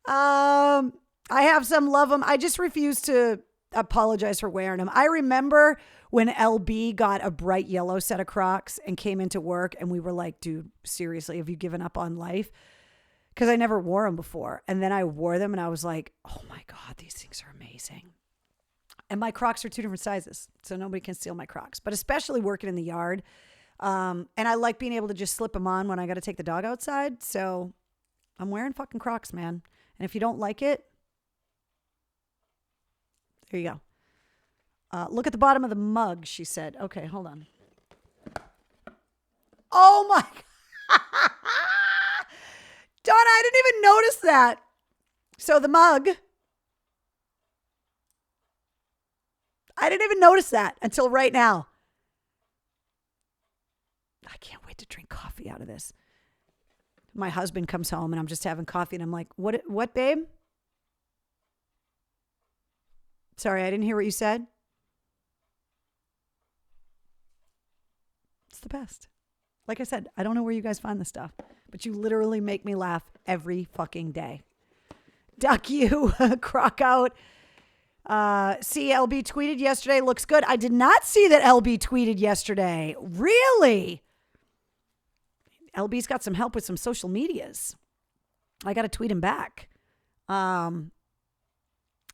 Speaker 1: I have some, love them. I just refuse to apologize for wearing them. I remember when LB got a bright yellow set of Crocs and came into work and we were like, dude, seriously, have you given up on life? Because I never wore them before. And then I wore them and I was like, oh my God, these things are amazing. And my Crocs are 2 different sizes, so nobody can steal my Crocs. But especially working in the yard. And I like being able to just slip them on when I got to take the dog outside. So I'm wearing fucking Crocs, man. And if you don't like it, there you go. Look at the bottom of the mug, she said. Okay, hold on. Oh my God. Donna, I didn't even notice that. So the mug, I didn't even notice that until right now. I can't wait to drink coffee out of this. My husband comes home and I'm just having coffee and I'm like, what, babe? Sorry, I didn't hear what you said. It's the best. Like I said, I don't know where you guys find this stuff, but you literally make me laugh every fucking day. Duck you, crock out. See, LB tweeted yesterday. Looks good. I did not see that LB tweeted yesterday. Really? LB's got some help with some social medias. I got to tweet him back.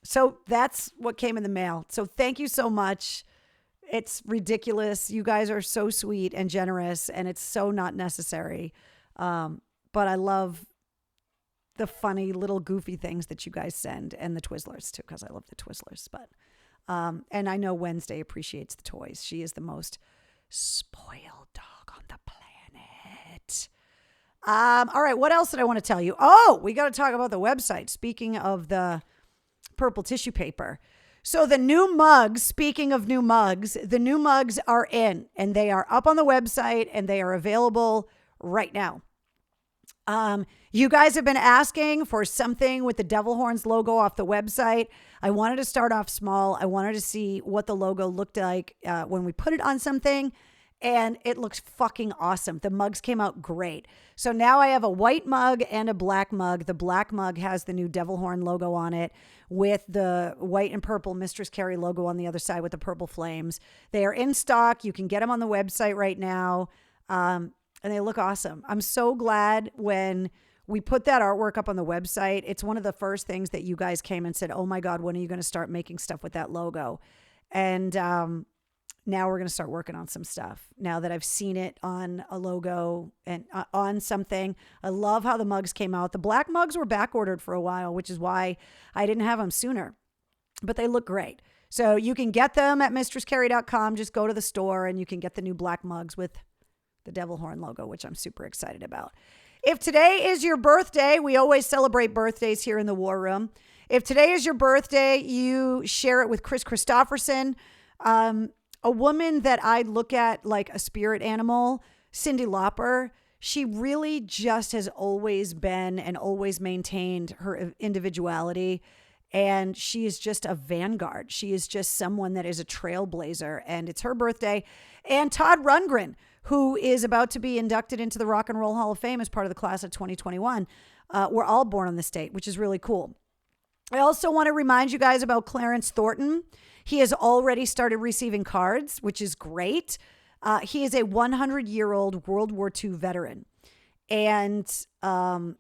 Speaker 1: So that's what came in the mail. So thank you so much. It's ridiculous. You guys are so sweet and generous, and it's so not necessary. But I love the funny little goofy things that you guys send, and the Twizzlers too, because I love the Twizzlers. But and I know Wednesday appreciates the toys. She is the most spoiled dog on the planet. All right, what else did I want to tell you? Oh, we got to talk about the website. Speaking of the purple tissue paper. So the new mugs, speaking of new mugs, the new mugs are in and they are up on the website and they are available right now. You guys have been asking for something with the devil horns logo off the website. I wanted to start off small. I wanted to see what the logo looked like when we put it on something, and it looks fucking awesome. The mugs came out great. So now I have a white mug and a black mug. The black mug has the new devil horn logo on it with the white and purple Mistress Carrie logo on the other side with the purple flames. They are in stock. You can get them on the website right now. And they look awesome. I'm so glad when we put that artwork up on the website. It's one of the first things that you guys came and said, oh my God, when are you going to start making stuff with that logo? And now we're going to start working on some stuff. Now that I've seen it on a logo and on something. I love how the mugs came out. The black mugs were back ordered for a while, which is why I didn't have them sooner. But they look great. So you can get them at mistresscarrie.com. Just go to the store and you can get the new black mugs with the devil horn logo, which I'm super excited about. If today is your birthday, we always celebrate birthdays here in the War Room. If today is your birthday, you share it with Chris Christopherson, a woman that I look at like a spirit animal, Cyndi Lauper. she really just has always been and always maintained her individuality. And she is just a vanguard. She is just someone that is a trailblazer. And it's her birthday. And Todd Rundgren, who is about to be inducted into the Rock and Roll Hall of Fame as part of the class of 2021, were all born on this date, which is really cool. I also want to remind you guys about Clarence Thornton. He has already started receiving cards, which is great. He is a 100-year-old World War II veteran. And the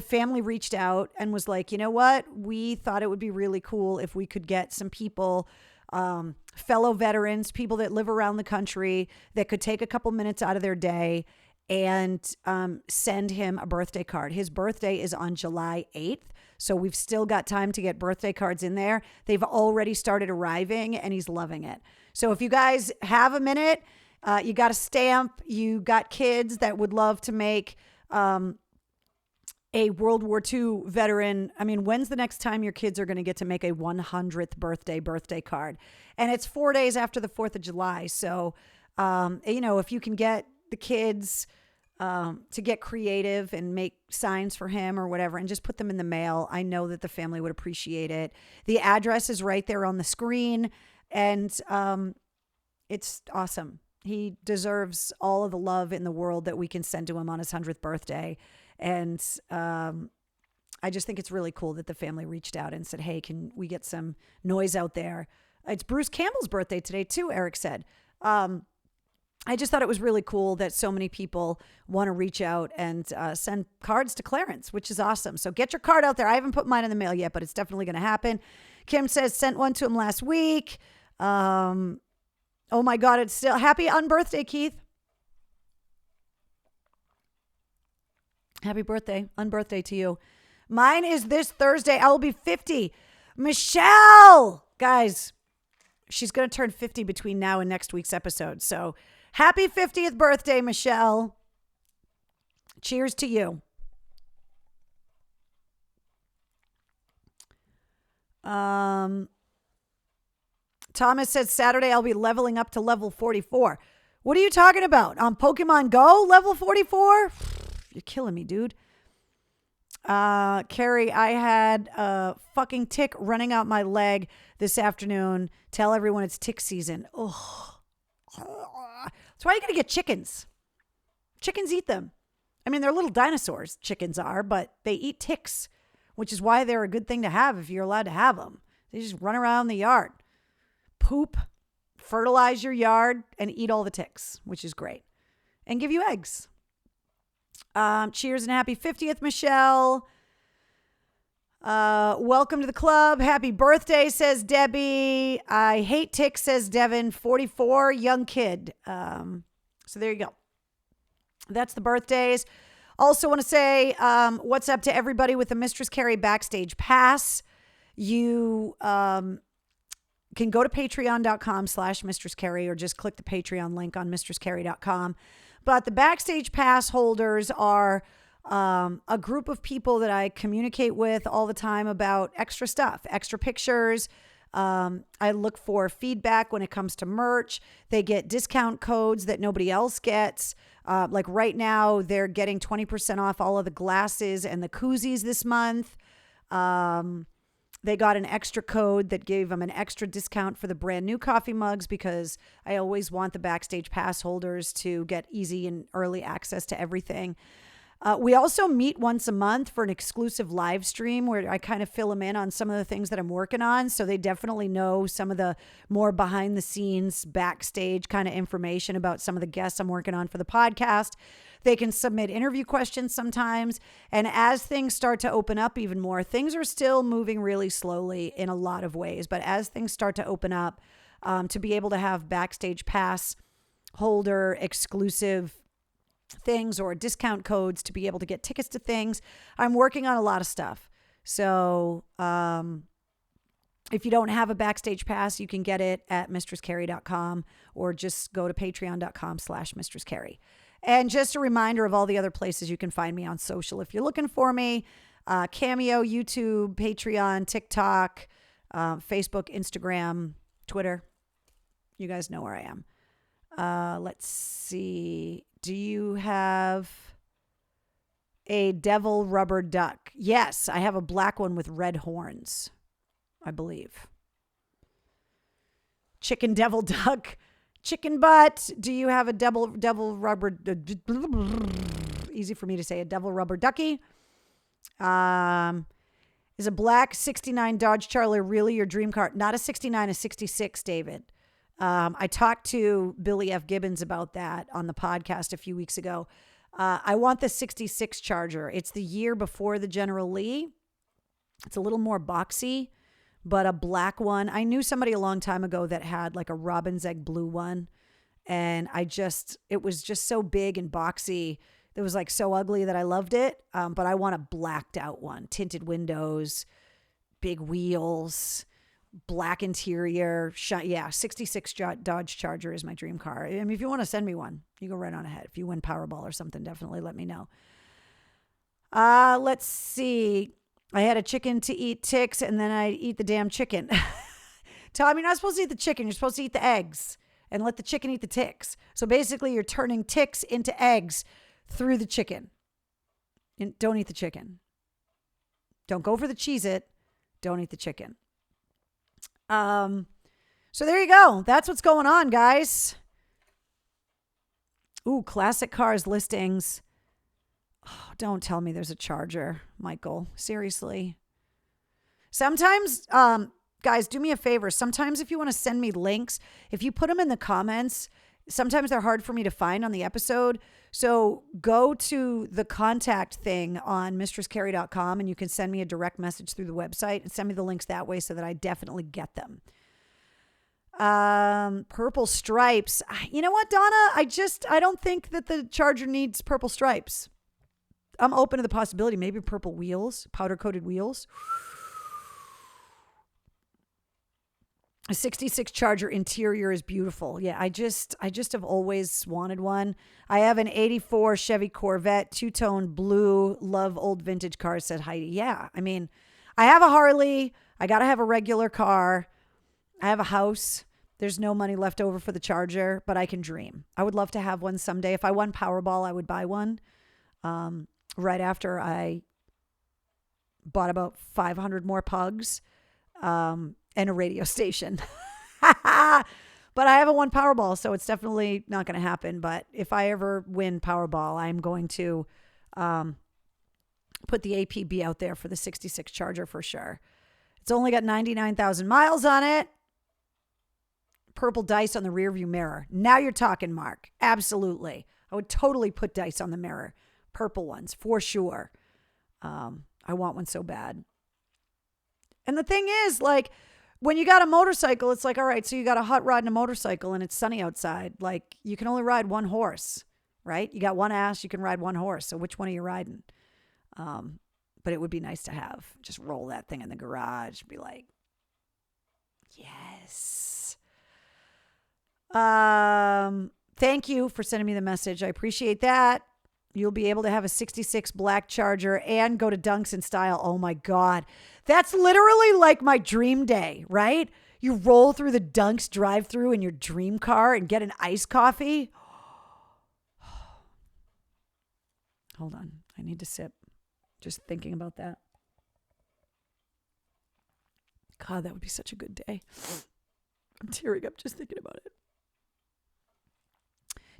Speaker 1: family reached out and was like, you know what? We thought it would be really cool if we could get some people, fellow veterans, people that live around the country that could take a couple minutes out of their day and send him a birthday card. His birthday is on July 8th. So we've still got time to get birthday cards in there. They've already started arriving and he's loving it. So if you guys have a minute, you got a stamp, you got kids that would love to make a World War II veteran. I mean, when's the next time your kids are going to get to make a 100th birthday card? And it's 4 days after the 4th of July. So, if you can get the kids to get creative and make signs for him or whatever and just put them in the mail, I know that the family would appreciate it. The address is right there on the screen, and it's awesome. He deserves all of the love in the world that we can send to him on his 100th birthday. And I just think it's really cool that the family reached out and said, hey, can we get some noise out there? It's Bruce Campbell's birthday today too, Eric said. I just thought it was really cool that so many people want to reach out and send cards to Clarence, which is awesome. So get your card out there. I haven't put mine in the mail yet, but it's definitely going to happen. Kim says, sent one to him last week. Oh my God, it's still happy unbirthday, Keith. Happy birthday, unbirthday to you. Mine is this Thursday. I will be 50. Michelle, guys, she's going to turn 50 between now and next week's episode. So happy 50th birthday, Michelle. Cheers to you. Thomas says Saturday I'll be leveling up to level 44. What are you talking about? On Pokemon Go, level 44? You're killing me, dude. Carrie, I had a fucking tick running out my leg this afternoon. Tell everyone it's tick season. Oh, that's why you gotta get chickens. Chickens eat them. I mean, they're little dinosaurs, chickens are, but they eat ticks, which is why they're a good thing to have if you're allowed to have them. They just run around the yard, poop, fertilize your yard, and eat all the ticks, which is great, and give you eggs. Cheers and happy 50th, Michelle. Welcome to the club. Happy birthday, says Debbie. I hate ticks, says Devin. 44, young kid. So there you go. That's the birthdays. Also want to say what's up to everybody with the Mistress Carrie Backstage Pass. You can go to patreon.com/Mistress Carrie or just click the Patreon link on mistresscarrie.com. But the Backstage Pass holders are a group of people that I communicate with all the time about extra stuff, extra pictures. I look for feedback when it comes to merch. They get discount codes that nobody else gets. Like right now, they're getting 20% off all of the glasses and the koozies this month. They got an extra code that gave them an extra discount for the brand new coffee mugs because I always want the Backstage Pass holders to get easy and early access to everything. We also meet once a month for an exclusive live stream where I kind of fill them in on some of the things that I'm working on. So they definitely know some of the more behind the scenes backstage kind of information about some of the guests I'm working on for the podcast. They can submit interview questions sometimes. And as things start to open up even more, things are still moving really slowly in a lot of ways. But as things start to open up, to be able to have Backstage Pass holder exclusive things or discount codes to be able to get tickets to things, I'm working on a lot of stuff. So if you don't have a Backstage Pass, you can get it at mistresscarrie.com or just go to patreon.com/mistresscarrie. And just a reminder of all the other places you can find me on social. If you're looking for me, Cameo, YouTube, Patreon, TikTok, Facebook, Instagram, Twitter. You guys know where I am. Let's see. Do you have a devil rubber duck? Yes, I have a black one with red horns, I believe. Chicken devil duck. Chicken butt. Do you have a devil rubber? Easy for me to say. A devil rubber ducky. Is a black 69 Dodge Charger really your dream car? Not a 69, a 66, David. I talked to Billy F. Gibbons about that on the podcast a few weeks ago. I want the 66 Charger. It's the year before the General Lee. It's a little more boxy, but a black one. I knew somebody a long time ago that had like a robin's egg blue one. And it was just so big and boxy. It was like so ugly that I loved it. But I want a blacked out one, tinted windows, big wheels, black interior. 66 Dodge Charger is my dream car. I mean, if you want to send me one, you go right on ahead. If you win Powerball or something, definitely let me know. Let's see. I had a chicken to eat ticks and then I eat the damn chicken. Tom, you're not supposed to eat the chicken. You're supposed to eat the eggs and let the chicken eat the ticks. So basically you're turning ticks into eggs through the chicken. And don't eat the chicken. Don't go for the Cheez-It. Don't eat the chicken. So there you go. That's what's going on, guys. Ooh, classic cars listings. Oh, don't tell me there's a Charger, Michael. Seriously. Sometimes, guys, do me a favor. Sometimes if you want to send me links, if you put them in the comments, sometimes they're hard for me to find on the episode. So go to the contact thing on mistresscarrie.com and you can send me a direct message through the website and send me the links that way so that I definitely get them. Purple stripes. You know what, Donna? I don't think that the Charger needs purple stripes. I'm open to the possibility. Maybe purple wheels, powder coated wheels. A 66 Charger interior is beautiful. Yeah, I just have always wanted one. I have an 84 Chevy Corvette, two-tone blue, love old vintage cars, said Heidi. Yeah, I mean, I have a Harley. I got to have a regular car. I have a house. There's no money left over for the Charger, but I can dream. I would love to have one someday. If I won Powerball, I would buy one. Right after I bought about 500 more pugs. And a radio station. But I haven't won Powerball, so it's definitely not going to happen. But if I ever win Powerball, I'm going to put the APB out there for the 66 Charger for sure. It's only got 99,000 miles on it. Purple dice on the rearview mirror. Now you're talking, Mark. Absolutely. I would totally put dice on the mirror. Purple ones, for sure. I want one so bad. And the thing is, like, when you got a motorcycle, it's like, all right, so you got a hot rod and a motorcycle and it's sunny outside. Like, you can only ride one horse, right? You got one ass, you can ride one horse. So which one are you riding? But it would be nice to have. Just roll that thing in the garage. Be like, yes. Thank you for sending me the message. I appreciate that. You'll be able to have a 66 black Charger and go to Dunks in style. Oh my God. That's literally like my dream day, right? You roll through the Dunks drive-thru in your dream car and get an iced coffee. Hold on. I need to sip. Just thinking about that. God, that would be such a good day. I'm tearing up just thinking about it.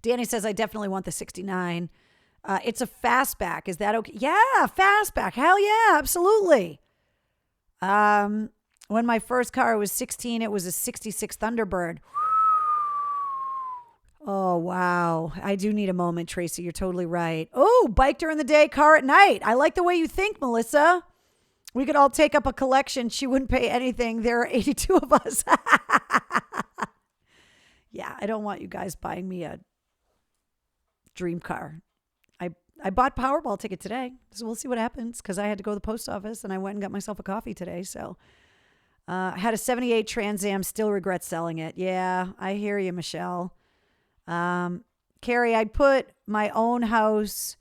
Speaker 1: Danny says, I definitely want the 69. It's a fastback. Is that okay? Yeah, fastback. Hell yeah, absolutely. When my first car was 16, it was a 66 Thunderbird. Oh, wow. I do need a moment, Tracy. You're totally right. Oh, bike during the day, car at night. I like the way you think, Melissa. We could all take up a collection. She wouldn't pay anything. There are 82 of us. Yeah, I don't want you guys buying me a dream car. I bought Powerball ticket today, so we'll see what happens because I had to go to the post office and I went and got myself a coffee today. So I had a 78 Trans Am, still regret selling it. Yeah, I hear you, Michelle. Carrie, I'd put my own house,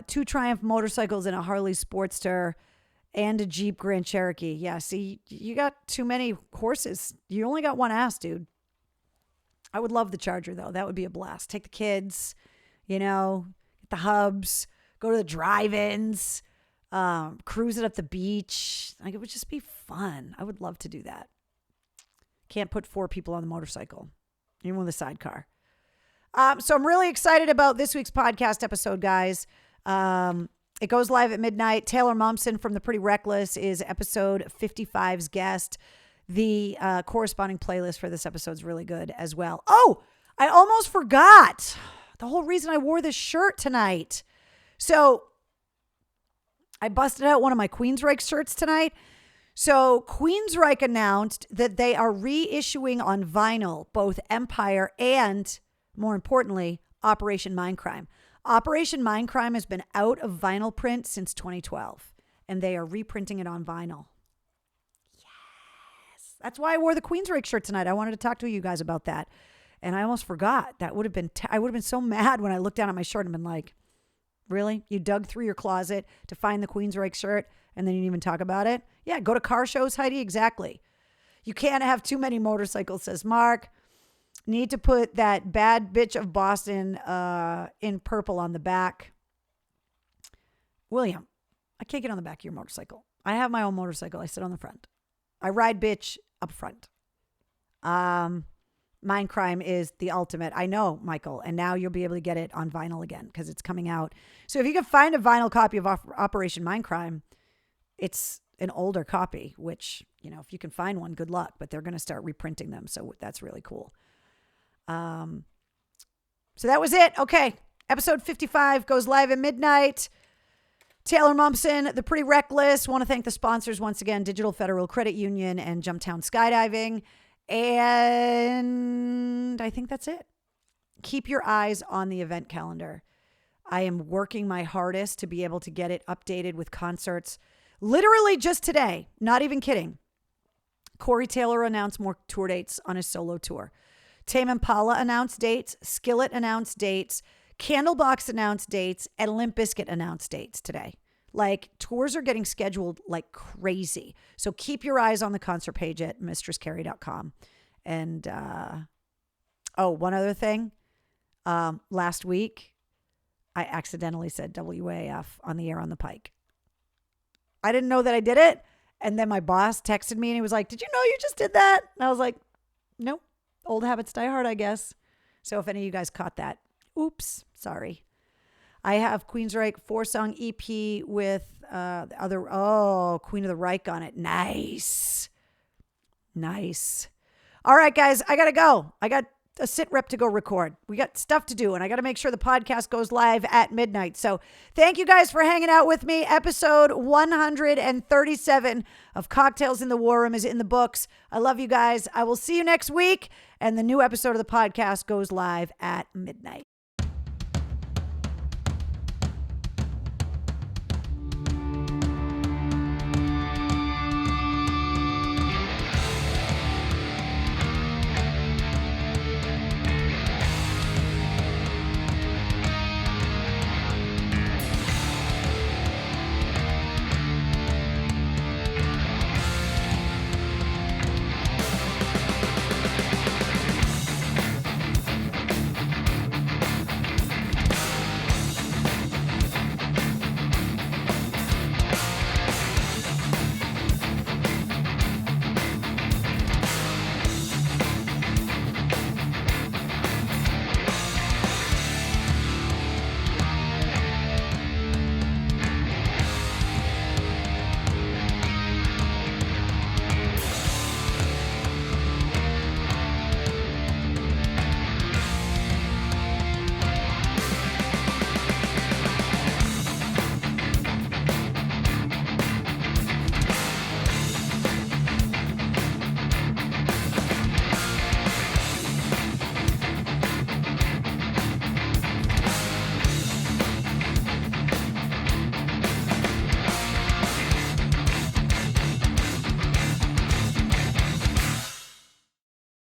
Speaker 1: 2 Triumph motorcycles and a Harley Sportster and a Jeep Grand Cherokee. Yeah, see, you got too many horses. You only got one ass, dude. I would love the Charger, though. That would be a blast. Take the kids. get the hubs, go to the drive-ins, cruise it up the beach. Like, it would just be fun. I would love to do that. Can't put 4 people on the motorcycle, even with a sidecar. So I'm really excited about this week's podcast episode, guys. It goes live at midnight. Taylor Momsen from The Pretty Reckless is episode 55's guest. The corresponding playlist for this episode is really good as well. Oh, I almost forgot the whole reason I wore this shirt tonight. So I busted out one of my Queensryche shirts tonight. So Queensryche announced that they are reissuing on vinyl both Empire and, more importantly, Operation Mindcrime. Operation Mindcrime has been out of vinyl print since 2012, and they are reprinting it on vinyl. Yes. That's why I wore the Queensryche shirt tonight. I wanted to talk to you guys about that. And I almost forgot. That would have been, I would have been so mad when I looked down at my shirt and been like, really? You dug through your closet to find the Queensryche shirt and then you didn't even talk about it? Yeah, go to car shows, Heidi. Exactly. You can't have too many motorcycles, says Mark. Need to put that bad bitch of Boston in purple on the back. William, I can't get on the back of your motorcycle. I have my own motorcycle. I sit on the front. I ride bitch up front. Mindcrime is the ultimate. I know, Michael. And now you'll be able to get it on vinyl again because it's coming out. So if you can find a vinyl copy of Operation Mindcrime, it's an older copy, which, if you can find one, good luck. But they're going to start reprinting them. So that's really cool. So that was it. Okay. Episode 55 goes live at midnight. Taylor Momsen, The Pretty Reckless. Want to thank the sponsors once again, Digital Federal Credit Union and Jumptown Skydiving. And I think that's it. Keep your eyes on the event calendar. I am working my hardest to be able to get it updated with concerts. Literally just today, not even kidding. Corey Taylor announced more tour dates on his solo tour. Tame Impala announced dates. Skillet announced dates. Candlebox announced dates. And Limp Bizkit announced dates today. Like, tours are getting scheduled like crazy. So keep your eyes on the concert page at mistresscarrie.com. And, one other thing. Last week, I accidentally said WAF on the air on the Pike. I didn't know that I did it. And then my boss texted me and he was like, did you know you just did that? And I was like, nope. Old habits die hard, I guess. So if any of you guys caught that, oops, sorry. I have Queensryche 4-song EP with the other, Queen of the Reich on it. Nice. All right, guys, I got to go. I got a Sitrep to go record. We got stuff to do, and I got to make sure the podcast goes live at midnight. So thank you guys for hanging out with me. Episode 137 of Cocktails in the War Room is in the books. I love you guys. I will see you next week, and the new episode of the podcast goes live at midnight.